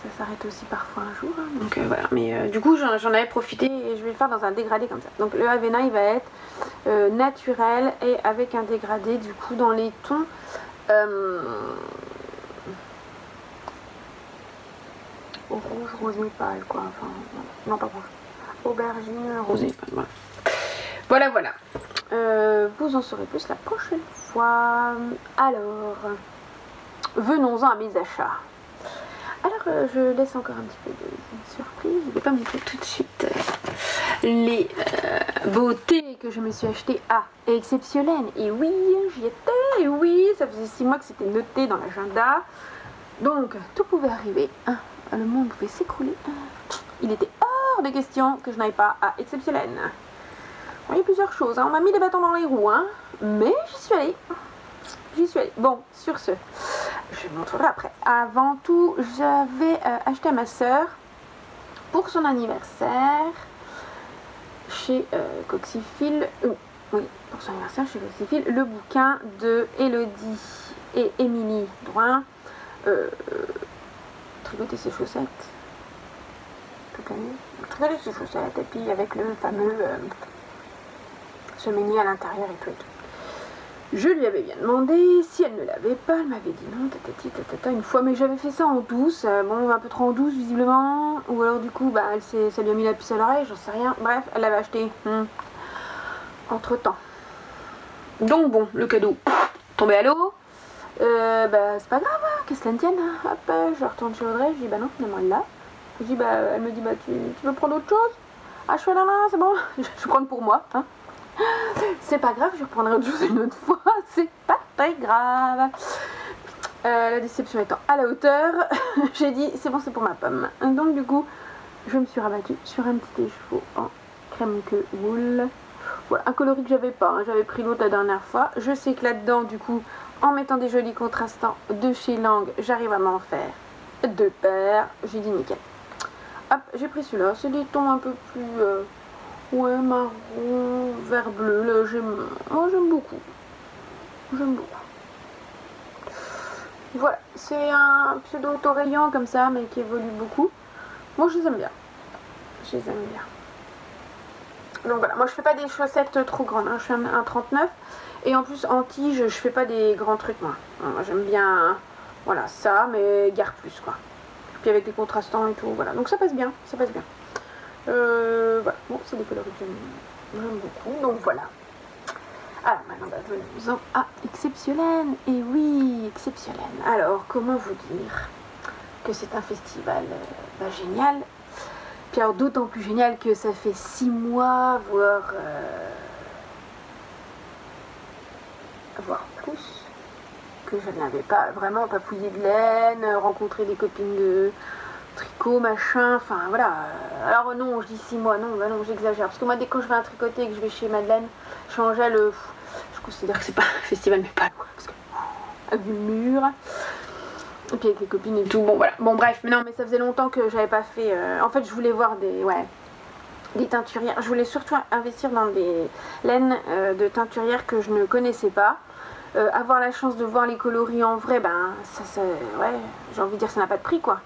S1: Ça s'arrête aussi parfois un jour, hein. Donc voilà, mais du coup j'en avais profité et je vais le faire dans un dégradé comme ça. Donc le Avena il va être naturel et avec un dégradé du coup dans les tons rouge rosé pâle quoi, enfin non pas rouge, aubergine rosé pâle, voilà. Voilà. Vous en saurez plus la prochaine fois. Alors venons-en à mes achats. Alors je laisse encore un petit peu de surprise, je ne vais pas montrer tout de suite les beautés que je me suis achetées à Exceptionnel. Et oui, j'y étais, et oui, ça faisait 6 mois que c'était noté dans l'agenda. Donc tout pouvait arriver, hein, le monde pouvait s'écrouler. Il était hors de question que je n'aille pas à Exceptionnel. Il y a plusieurs choses, hein. On m'a mis des bâtons dans les roues, hein, mais j'y suis allée. Bon, sur ce, je vous montrerai après. Avant tout, j'avais acheté à ma soeur pour son anniversaire chez Coxyphile. Oui, pour son anniversaire chez Coxyphile, le bouquin de Elodie et Émilie Drouin. Tricoter ses chaussettes toute l'année. Tricoter ses chaussettes et puis avec le fameux semainier à l'intérieur et tout et tout. Je lui avais bien demandé si elle ne l'avait pas, elle m'avait dit non, tatata, une fois, mais j'avais fait ça en douce, bon, un peu trop en douce visiblement, ou alors du coup, ça lui a mis la puce à l'oreille, j'en sais rien, bref, elle l'avait acheté entre temps. Donc bon, le cadeau tombé à l'eau, c'est pas grave, hein, qu'est-ce qu'elle tienne, hein. Hop, je retourne chez Audrey, je dis non, finalement elle l'a. Je dis elle me dit tu veux prendre autre chose? Ah, je fais non, c'est bon, je vais prendre pour moi, hein. C'est pas grave, je reprendrai autre chose une autre fois, c'est pas très grave. La déception étant à la hauteur, j'ai dit c'est bon, c'est pour ma pomme. Donc du coup, je me suis rabattue sur un petit écheveau en crème que wool. Voilà, un coloris que j'avais pas, hein. J'avais pris l'autre la dernière fois. Je sais que là-dedans, du coup, en mettant des jolis contrastants de chez Lang, j'arrive à m'en faire 2 paires. J'ai dit nickel. Hop, j'ai pris celui-là, c'est des tons un peu plus... ouais, marron, vert bleu, là j'aime beaucoup. Voilà, c'est un pseudo autorayon comme ça, mais qui évolue beaucoup. Moi je les aime bien. Donc voilà, moi je fais pas des chaussettes trop grandes, hein. Je fais un 39. Et en plus en tige, je fais pas des grands trucs moi. Moi j'aime bien, voilà, ça, mais gare plus quoi. Puis avec des contrastants et tout, voilà. Donc ça passe bien, voilà, bon, c'est des coloris que j'aime beaucoup, donc voilà. Alors maintenant venons-en à Exceptiolène. Et oui, Exceptiolène. Alors comment vous dire que c'est un festival génial. Puis alors d'autant plus génial que ça fait 6 mois, voire plus, que je n'avais pas vraiment papouillé de laine, rencontré des copines de tricot, machin, enfin voilà. Alors non, je dis 6 mois, non, bah non, j'exagère. Parce que moi, dès que je vais à un tricoter et que je vais chez Madeleine, je considère que c'est pas un festival, mais pas loin, parce que vu le mur, et puis avec les copines et tout, bon voilà. Bon bref, mais non, mais ça faisait longtemps que j'avais pas fait, en fait, je voulais voir des teinturières. Je voulais surtout investir dans des laines de teinturières que je ne connaissais pas. Avoir la chance de voir les coloris en vrai, ben ça ouais, j'ai envie de dire, ça n'a pas de prix quoi.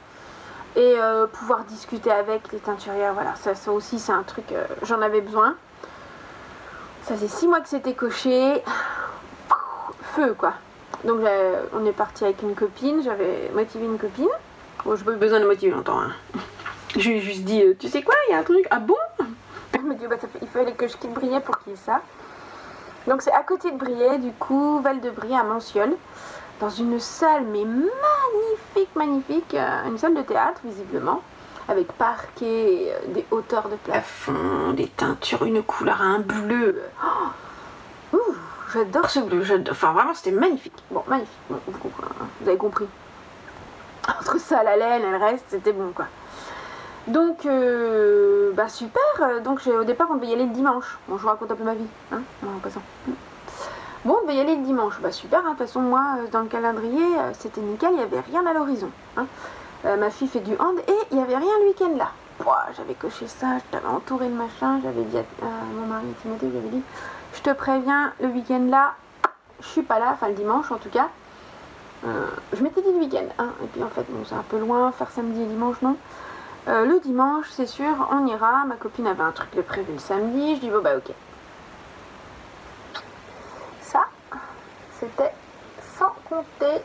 S1: Et pouvoir discuter avec les teinturières, voilà, ça aussi c'est un truc, j'en avais besoin. Ça faisait 6 mois que c'était coché, feu quoi. Donc on est parti avec une copine, j'avais motivé une copine. Bon, je n'ai pas eu besoin de motiver longtemps, hein. Je lui ai juste dit, tu sais quoi, il y a un truc, ah bon? Elle me dit, bah, il fallait que je quitte Briey pour qu'il y ait ça. Donc c'est à côté de Briey, du coup, Val de Briey à Manciol, dans une salle, mais magnifique, une salle de théâtre, visiblement, avec parquet, des hauteurs de plafond, des teintures, une couleur, un bleu. Oh, j'adore ce bleu, enfin vraiment, c'était magnifique. Bon, magnifique, bon, vous avez compris. Entre ça, la laine et le reste, c'était bon, quoi. Donc, bah super, donc au départ on devait y aller le dimanche. Bon, je vous raconte un peu ma vie, hein, en passant. Bon, on devait y aller le dimanche, bah super, hein, de toute façon moi, dans le calendrier, c'était nickel, il n'y avait rien à l'horizon. Hein. Ma fille fait du hand et il n'y avait rien le week-end là. J'avais coché ça, j'avais entouré le machin, j'avais dit à mon mari Timothée, j'avais dit, je te préviens, le week-end là, je suis pas là, enfin le dimanche en tout cas. Je m'étais dit le week-end, hein, et puis en fait, bon, c'est un peu loin, faire samedi et dimanche, non. Le dimanche, c'est sûr, on ira. Ma copine avait un truc de prévu le samedi. Je dis, bon, bah, ok. Ça, c'était sans compter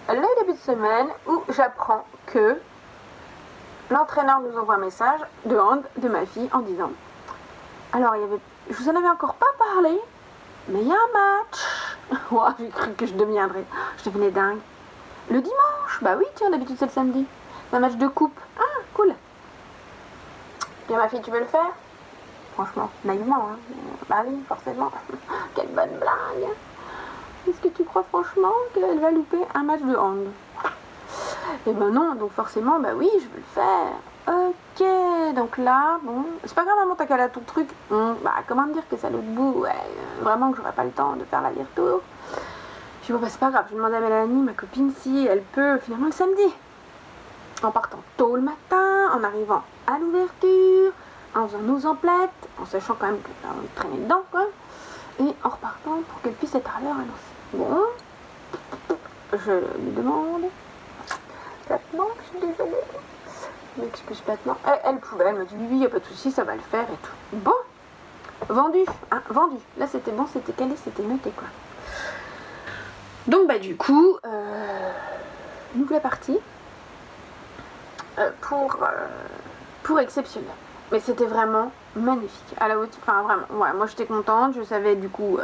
S1: le début de semaine où j'apprends que l'entraîneur nous envoie un message de hand de ma fille en disant, alors, je vous en avais encore pas parlé, mais il y a un match. Oh, j'ai cru que je deviendrais dingue. Le dimanche, bah oui, tiens, d'habitude c'est le samedi. C'est un match de coupe. Ah, cool. Bien ma fille, tu veux le faire? Franchement, naïvement, hein. Bah oui, forcément. Quelle bonne blague. Est-ce que tu crois franchement qu'elle va louper un match de hand? Eh ben non, donc forcément, bah oui, je veux le faire. Ok, donc là, bon, c'est pas grave, maman, t'as qu'à là ton truc. Bah comment dire que ça l'autre bout, ouais, vraiment que j'aurais pas le temps de faire l'aller-retour. Je dis bon, bah c'est pas grave, je demande à Mélanie, ma copine, si elle peut finalement le samedi. En partant tôt le matin, en arrivant à l'ouverture, en faisant nos emplettes, en sachant quand même qu'on traînait dedans, quoi, et en repartant pour qu'elle puisse être à l'heure annoncée. Bon, je lui demande, maintenant, je suis désolée, je m'excuse maintenant. Elle pouvait, elle me dit oui, il n'y a pas de souci, ça va le faire et tout. Bon, vendu, hein, vendu. Là, c'était bon, c'était calé, c'était noté, quoi. Donc, bah, du coup, nouvelle partie. Pour Exceptiolène, mais c'était vraiment magnifique à la haute, enfin vraiment, ouais, moi j'étais contente, je savais du coup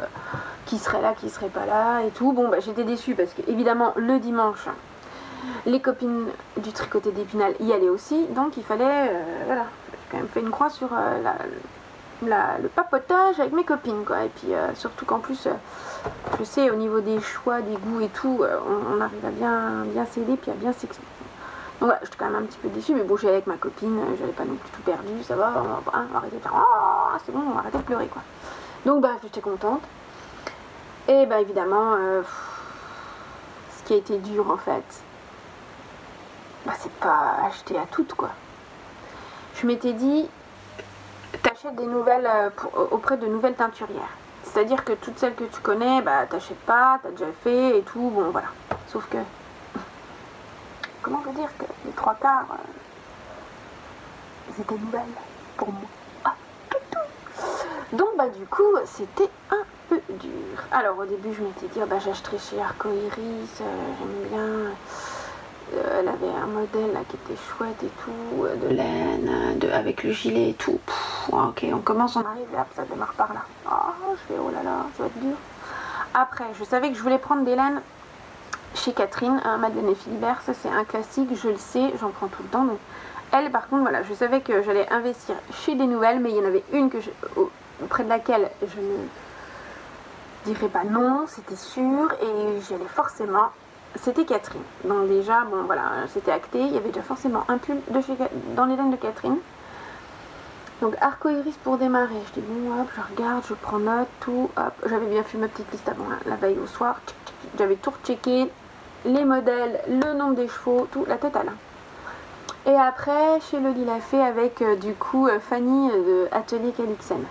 S1: qui serait là, qui serait pas là et tout. Bon bah j'étais déçue parce que évidemment le dimanche les copines du tricoté d'Épinal y allaient aussi, donc il fallait voilà, j'ai quand même fait une croix sur le papotage avec mes copines quoi, et puis surtout qu'en plus je sais au niveau des choix, des goûts et tout, on arrive à bien s'aider puis à bien s'expliquer. Donc voilà, j'étais quand même un petit peu déçue, mais bon, j'étais avec ma copine, j'avais pas non plus tout perdu, ça va, on va arrêter de faire oh, c'est bon, on va arrêter de pleurer quoi. Donc bref, j'étais contente. Et bah évidemment, ce qui a été dur en fait, bah c'est pas acheter à toutes quoi. Je m'étais dit, t'achètes des nouvelles auprès de nouvelles teinturières. C'est-à-dire que toutes celles que tu connais, bah t'achètes pas, t'as déjà fait et tout, bon voilà. Sauf que comment vous dire que les 3 quarts, c'était nouvelle pour moi. Ah, tout. Donc bah du coup, c'était un peu dur. Alors au début, je m'étais dit, bah j'achèterais chez Arcoiris, j'aime bien. Elle avait un modèle là, qui était chouette et tout, de laine, avec le gilet et tout. ok, on commence, on arrive, et hop, ça démarre par là. Oh, je fais, oh là là, ça va être dur. Après, je savais que je voulais prendre des laines chez Catherine, hein, Madeleine et Philibert, ça c'est un classique, je le sais, j'en prends tout le temps. Donc. Elle, par contre, voilà, je savais que j'allais investir chez des nouvelles, mais il y en avait une auprès de laquelle je ne dirais pas non, c'était sûr, et j'y allais forcément. C'était Catherine. Donc déjà, bon voilà, c'était acté, il y avait déjà forcément un pull dans les laines de Catherine. Donc arco-iris pour démarrer, je dis bon hop, je regarde, je prends note, tout, hop, j'avais bien fait ma petite liste avant la veille au soir, j'avais tout rechecké, les modèles, le nombre des chevaux, tout, la totale. Et après, chez Loli l'a fait avec du coup Fanny de Atelier Calixen.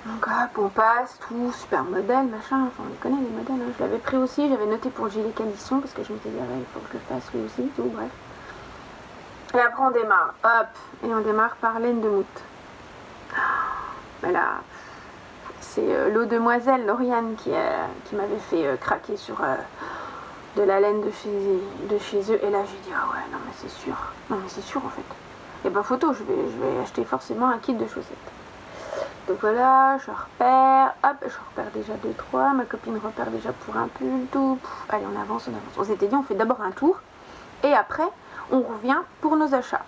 S1: Donc hop, on passe, tout, super modèle, machin, enfin on les connaît les modèles, hein. Je l'avais pris aussi, j'avais noté pour le gilet calisson parce que je m'étais dit, ah ouais, il faut que je le fasse lui aussi, tout, bref. Et après on démarre, hop, et on démarre par laine de Mout. Mais là, c'est l'eau demoiselle, Lauriane, qui m'avait fait craquer sur de la laine de chez eux. Et là j'ai dit, ah ouais, non mais c'est sûr, en fait. Et ben photo, je vais acheter forcément un kit de chaussettes. Donc voilà, je repère, hop, je repère déjà 2-3, ma copine repère déjà pour un pull, tout. Allez, on avance. On s'était dit, on fait d'abord un tour, et après, on revient pour nos achats.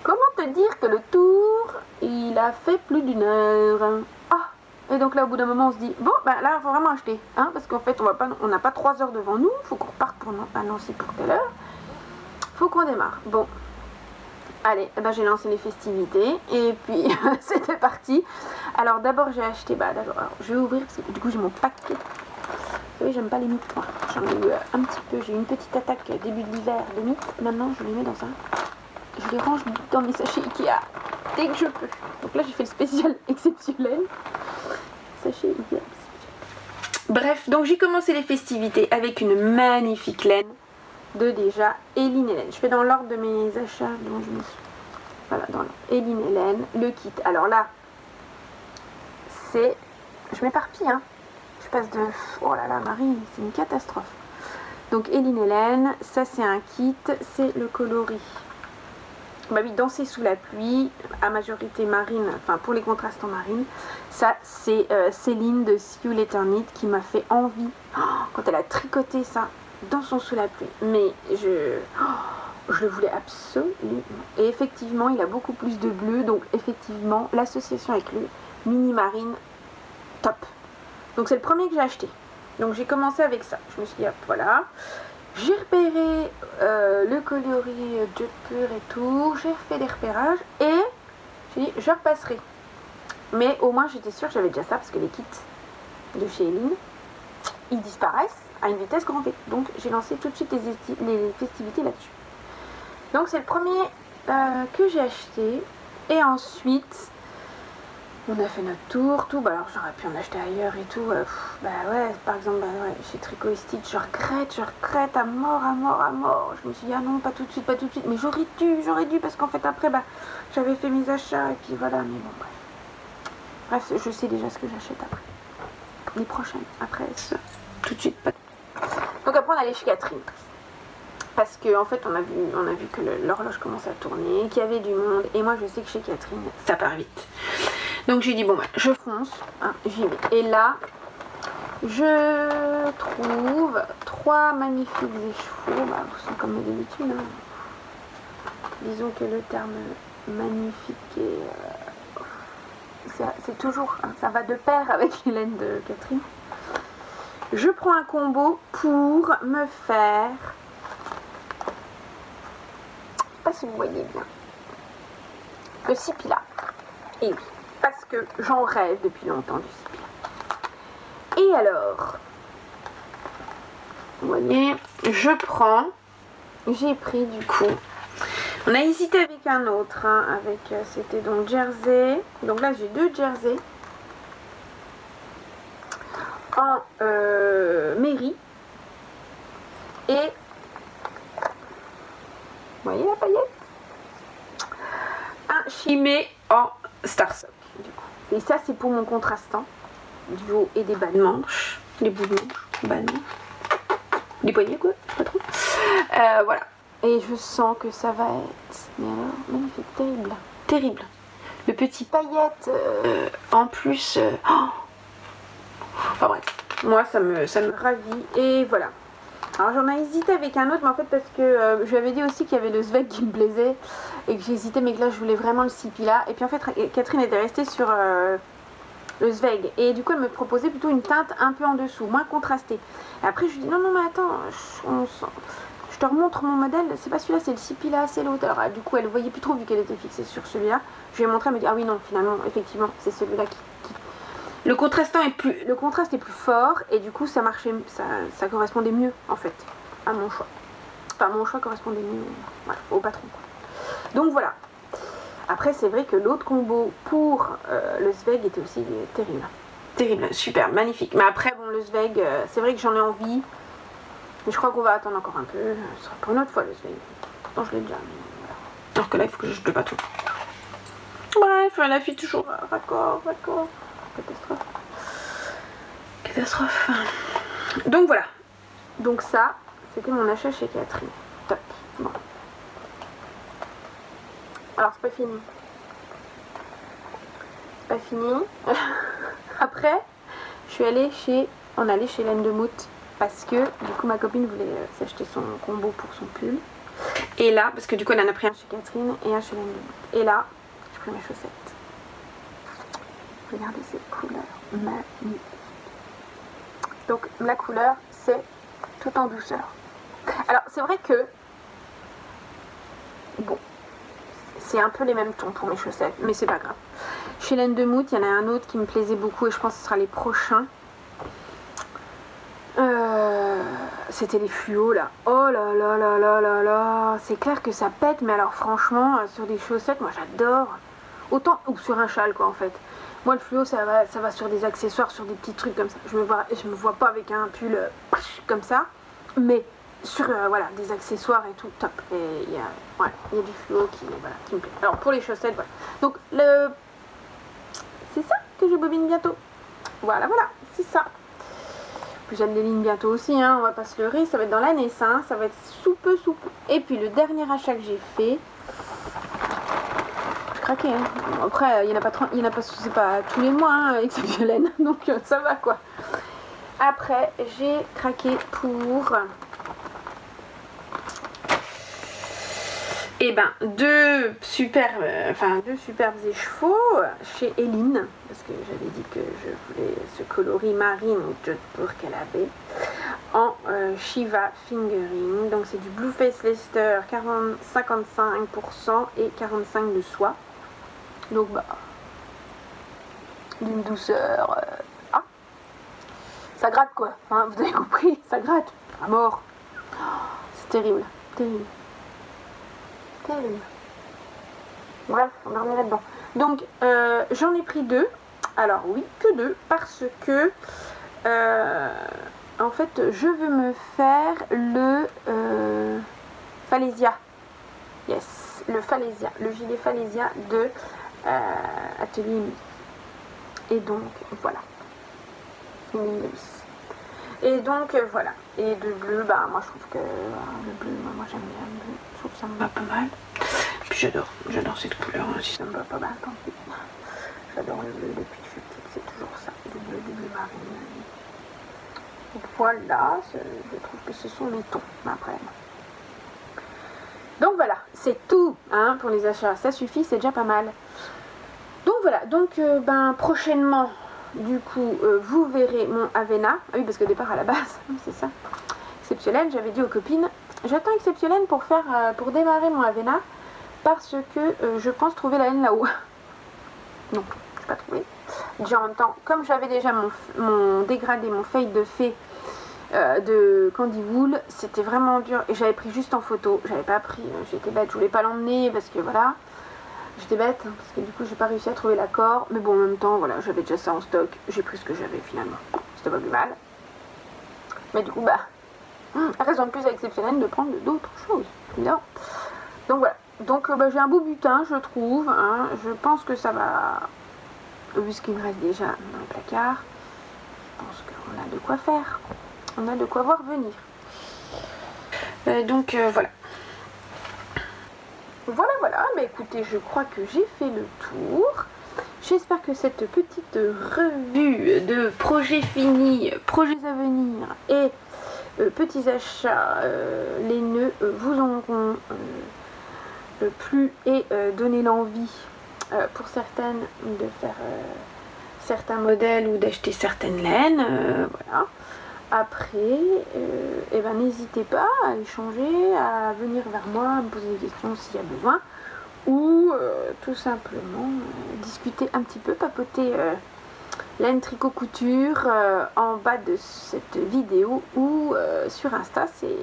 S1: Comment te dire que le tour, il a fait plus d'1 heure. Ah, et donc là, au bout d'un moment, on se dit, bon, ben là, il faut vraiment acheter, hein, parce qu'en fait, on n'a pas 3 heures devant nous, il faut qu'on reparte à Nancy pour telle heure. Faut qu'on démarre. Bon. Allez, ben j'ai lancé les festivités et puis c'était parti. Alors d'abord j'ai acheté, d'abord je vais ouvrir parce que du coup j'ai mon paquet. Vous savez, j'aime pas les mythes, moi. J'en ai eu un petit peu, j'ai eu une petite attaque début de l'hiver de mythes. Maintenant je les mets dans je les range dans mes sachets Ikea dès que je peux. Donc là j'ai fait le spécial exceptionnel. Sachet Ikea. Bref, donc j'ai commencé les festivités avec une magnifique laine de déjà Eline Hélène. Je fais dans l'ordre de mes achats dont je me suis. Voilà, dans Eline Hélène, le kit. Alors là, c'est. Je m'éparpille, hein. Je passe de. Oh là là, Marie, c'est une catastrophe. Donc Eline Hélène, ça c'est un kit, c'est le coloris. Bah oui, Danser sous la pluie, à majorité marine, enfin pour les contrastes en marine. Ça c'est Céline de See You l'Éternite qui m'a fait envie quand elle a tricoté ça. Dansons sous la pluie, mais je le voulais absolument. Et effectivement, il a beaucoup plus de bleu, donc effectivement, l'association avec le mini marine, top. Donc c'est le premier que j'ai acheté. Donc j'ai commencé avec ça. Je me suis dit, hop, voilà. J'ai repéré le coloris Jumper et tout. J'ai refait des repérages et j'ai dit, je repasserai. Mais au moins, j'étais sûre que j'avais déjà ça parce que les kits de chez Eline, ils disparaissent à une vitesse grand V. Donc j'ai lancé tout de suite les festivités là-dessus. Donc c'est le premier que j'ai acheté. Et ensuite, on a fait notre tour, tout. Alors j'aurais pu en acheter ailleurs et tout. Ouais, par exemple, ouais, chez Tricot et Stitch, je regrette à mort. Je me suis dit, ah non, pas tout de suite. Mais j'aurais dû, parce qu'en fait après, j'avais fait mes achats et puis voilà. Mais bon, bref, je sais déjà ce que j'achète après. Les prochaines. Après, ça, tout de suite, pas. Donc après on allait chez Catherine parce que en fait on a vu que l'horloge commençait à tourner, qu'il y avait du monde et moi je sais que chez Catherine ça part vite. Donc j'ai dit bon je fonce, hein, j'y vais. Et là je trouve 3 magnifiques écheveaux, c'est comme d'habitude. Hein. Disons que le terme magnifique c'est toujours, hein, ça va de pair avec les laines de Catherine. Je prends un combo pour me faire, je sais pas si vous voyez bien, le Sipila. Et oui, parce que j'en rêve depuis longtemps du Sipila. Et alors, vous voyez, j'ai pris du coup, on a hésité avec un autre, hein, c'était donc Jersey. Donc là j'ai 2 Jersey. En mairie et vous voyez la paillette, un chimé en Starsock du coup. Et ça c'est pour mon contrastant du haut et des bas de manche, les bouts de manche, bas de manche, les poignets quoi, pas trop. Voilà, Et je sens que ça va être, mais alors, magnifique, terrible. Terrible. Le petit paillette en plus. Enfin bref, moi ça me ravit. Et voilà. Alors j'en ai hésité avec un autre, mais en fait parce que je lui avais dit aussi qu'il y avait le Zweig qui me plaisait. Et que j'hésitais, mais que là je voulais vraiment le Sipila. Et puis en fait Catherine était restée sur le Zweig. Et du coup elle me proposait plutôt une teinte un peu en dessous, moins contrastée. Et après je lui dis non mais attends, je te remontre mon modèle, c'est pas celui-là, c'est le Sipila, c'est l'autre. Alors du coup elle voyait plus trop vu qu'elle était fixée sur celui-là. Je lui ai montré, elle me dit ah oui non finalement effectivement c'est celui-là qui... Le contraste est plus fort et du coup ça marchait, ça correspondait mieux en fait à mon choix. Enfin mon choix correspondait mieux voilà, au patron quoi. Donc voilà. Après c'est vrai que l'autre combo pour le Zweig était aussi terrible. Terrible, super, magnifique. Mais après bon le Zweig, c'est vrai que j'en ai envie. Mais je crois qu'on va attendre encore un peu. Ce sera pour une autre fois le Zweig. Pourtant je l'ai déjà. Mais voilà. Alors que là il faut que je jette le bâton. Bref, la fille toujours raccord. Catastrophe. Catastrophe. Donc voilà. Donc ça, c'était mon achat chez Catherine. Top. Bon. Alors c'est pas fini. C'est pas fini. Après, on allait chez Laine de Mout parce que du coup ma copine voulait s'acheter son combo pour son pull. Et là, parce que du coup elle en a pris un chez Catherine et un chez Laine de Mout. Et là, j'ai pris mes chaussettes. Regardez cette couleur magnifique. Donc la couleur c'est tout en douceur. Alors c'est vrai que bon, c'est un peu les mêmes tons pour mes chaussettes, mais c'est pas grave. Chez Laine de Mout, il y en a un autre qui me plaisait beaucoup et je pense que ce sera les prochains. C'était les fluos là. Oh là là là là là là. C'est clair que ça pète, mais alors franchement, sur des chaussettes, moi j'adore. Autant, ou sur un châle quoi en fait. Moi le fluo ça va sur des accessoires, sur des petits trucs comme ça. Je me vois pas avec un pull comme ça. Mais sur voilà, des accessoires et tout, top. Et il y a du fluo qui me plaît. Alors pour les chaussettes, voilà. Donc c'est ça que je bobine bientôt. Voilà, c'est ça. Puis j'ai des lignes bientôt aussi, hein, on va pas se leurrer, ça va être dans l'année ça, ça va être sous peu. Et puis le dernier achat que j'ai fait, je craquais, hein. Après il y en a pas, c'est pas tous les mois hein, avec cette violaine, donc ça va quoi. Après j'ai craqué pour deux superbes écheveaux chez Eline, parce que j'avais dit que je voulais ce coloris marine ou Jodhpur qu'elle avait, en Shiva Fingering. Donc c'est du Blueface Leicester 55% et 45% de soie. Donc d'une douceur. Ça gratte quoi, hein, vous avez compris, ça gratte à mort. C'est terrible, terrible. Bref, on dormirait dedans. Donc j'en ai pris deux. Alors oui, que deux, parce que en fait je veux me faire le Falesia. Yes, le Falesia, le gilet Falesia de Atelier Emi. Et donc voilà. Et donc voilà. Et de bleu, moi je trouve que le bleu, moi j'aime bien le bleu. Je trouve que ça me va pas mal. Puis j'adore cette couleur, hein, si ça me va pas mal, tant pis. J'adore le bleu depuis que je suis petite, c'est toujours ça, du bleu marine. Donc voilà, je trouve que ce sont mes tons, après. Donc voilà, c'est tout hein, pour les achats, ça suffit, c'est déjà pas mal. Donc voilà, donc prochainement, du coup, vous verrez mon Avena. Ah oui, parce qu'au départ, à la base, c'est ça, Exceptionnel, j'avais dit aux copines, j'attends Exceptionnel pour démarrer mon Avena, parce que je pense trouver la laine là-haut. Non, je n'ai pas trouvé. Déjà en même temps, comme j'avais déjà mon dégradé, mon fade de fée de Candy Wool, c'était vraiment dur. Et j'avais pris juste en photo, j'avais pas pris, j'étais bête, je voulais pas l'emmener parce que voilà. J'étais bête, hein, parce que du coup j'ai pas réussi à trouver l'accord. Mais bon, en même temps, voilà, j'avais déjà ça en stock. J'ai pris ce que j'avais finalement. C'était pas plus mal. Mais du coup, raison de plus exceptionnelle de prendre d'autres choses. Évidemment. Donc voilà. Donc j'ai un beau butin, je trouve. Hein. Je pense que ça va... Vu ce qu'il me reste déjà dans le placard, je pense qu'on a de quoi faire. On a de quoi voir venir. Donc voilà. voilà, voilà. Mais écoutez, je crois que j'ai fait le tour. J'espère que cette petite revue de projets finis, projets à venir et petits achats laineux vous auront plu et donné l'envie pour certaines de faire certains modèles ou d'acheter certaines laines. Voilà. Après, eh ben, n'hésitez pas à échanger, à venir vers moi, à me poser des questions s'il y a besoin, ou tout simplement discuter un petit peu, papoter laine tricot couture en bas de cette vidéo ou sur Insta. C'est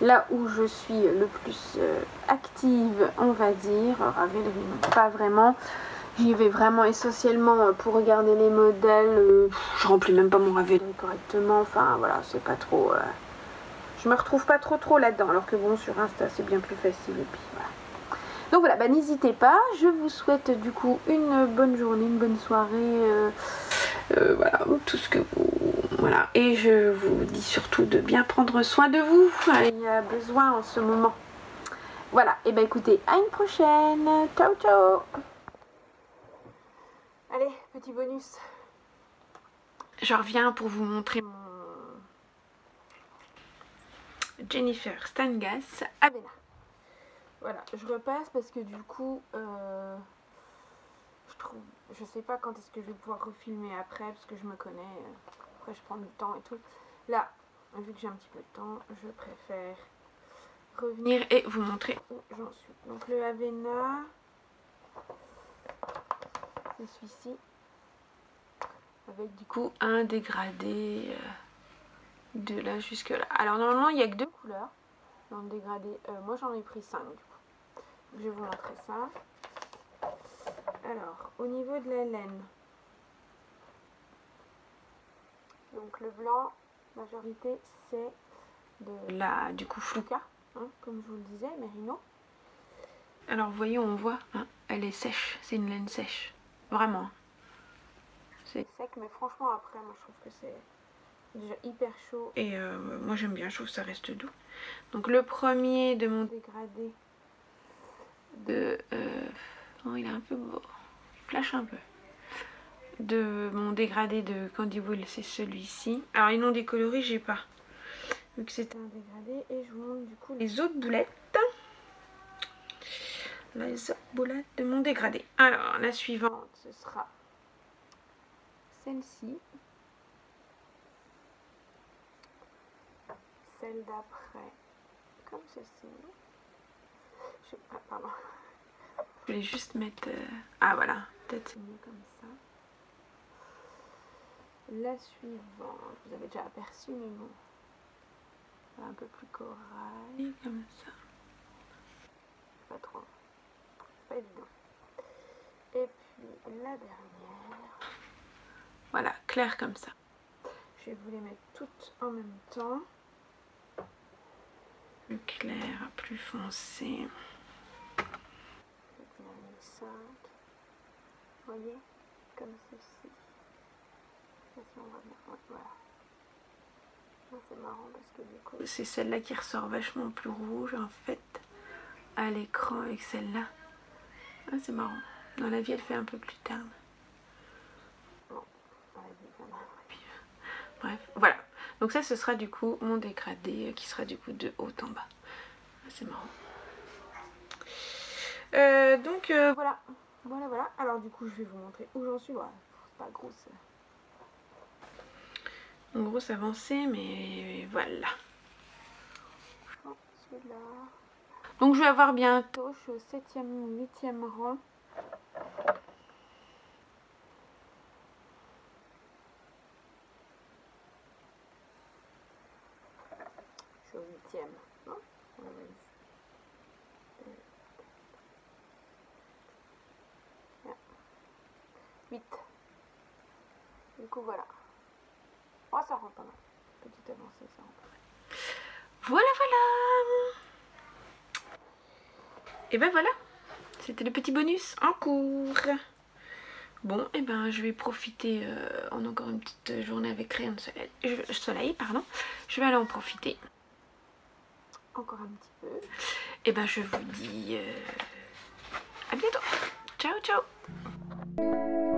S1: là où je suis le plus active, on va dire. Ravelry, non, pas vraiment. J'y vais vraiment essentiellement pour regarder les modèles. Je remplis même pas mon Ravelry correctement. Enfin voilà, c'est pas trop. Je me retrouve pas trop là-dedans. Alors que bon, sur Insta, c'est bien plus facile. Et puis voilà. Donc voilà, bah, n'hésitez pas. Je vous souhaite du coup une bonne journée, une bonne soirée. Voilà, tout ce que vous... Voilà. Et je vous dis surtout de bien prendre soin de vous. Il y a besoin en ce moment. Voilà, et bah écoutez, à une prochaine. Ciao, ciao. Allez, petit bonus. Je reviens pour vous montrer mon Jennifer Stangas Avena. Voilà, je repasse parce que du coup, je sais pas quand est-ce que je vais pouvoir refilmer après parce que je me connais. Après, je prends du temps et tout. Là, vu que j'ai un petit peu de temps, je préfère revenir et vous montrer où j'en suis. Donc le Avena, c'est celui-ci. Avec du coup un dégradé de là jusque là. Alors normalement il n'y a que 2 couleurs dans le dégradé. Moi j'en ai pris 5 du coup. Je vais vous montrer ça. Alors au niveau de la laine, donc le blanc, majorité c'est de la du coup Fluka, hein, comme je vous le disais, Merino. Alors vous voyez, on voit, hein, elle est sèche, c'est une laine sèche, vraiment. C'est sec, mais franchement après moi je trouve que c'est déjà hyper chaud et moi j'aime bien, je trouve que ça reste doux. Donc le premier de mon dégradé de oh, il est un peu beau, il flash un peu, de mon dégradé de Candy Wool, c'est celui-ci. Alors les noms des coloris j'ai pas, vu que c'était un dégradé. Et je vous montre du coup les autres boulettes, de mon dégradé. Alors la suivante ce sera celle-ci. Celle d'après comme ceci. Ah, pardon. Je voulais juste mettre... Ah voilà, peut-être c'est mieux comme ça. La suivante, vous avez déjà aperçu, mais bon. Un peu plus corail, comme ça. Pas trop. Pas évident. Et puis la dernière. Voilà, clair comme ça. Je vais vous les mettre toutes en même temps. Plus clair, plus foncé. Vous voyez, comme ceci. Si on va bien. Ouais, voilà. C'est marrant parce que du coup c'est celle-là qui ressort vachement plus rouge en fait à l'écran avec celle-là. Ah, c'est marrant. Dans la vie elle fait un peu plus terne. Bon, bref, voilà. Donc ça ce sera du coup mon dégradé qui sera du coup de haut en bas. C'est marrant. Donc voilà. Voilà. Alors du coup je vais vous montrer où j'en suis. Voilà. C'est pas grosse. Une grosse avancée, mais voilà. Celui-là. Donc je vais avoir bientôt, je suis au 7e ou 8e rang. Je suis au 8e, non? 8. Du coup voilà. Oh, ça rentre pas mal. Petite avancée, ça rentre pas mal. Voilà. Et ben voilà. C'était le petit bonus en cours. Bon, et ben je vais profiter en encore une petite journée avec rayon de soleil, pardon. Je vais aller en profiter. encore un petit peu.
S2: Et ben je vous dis à bientôt. Ciao ciao.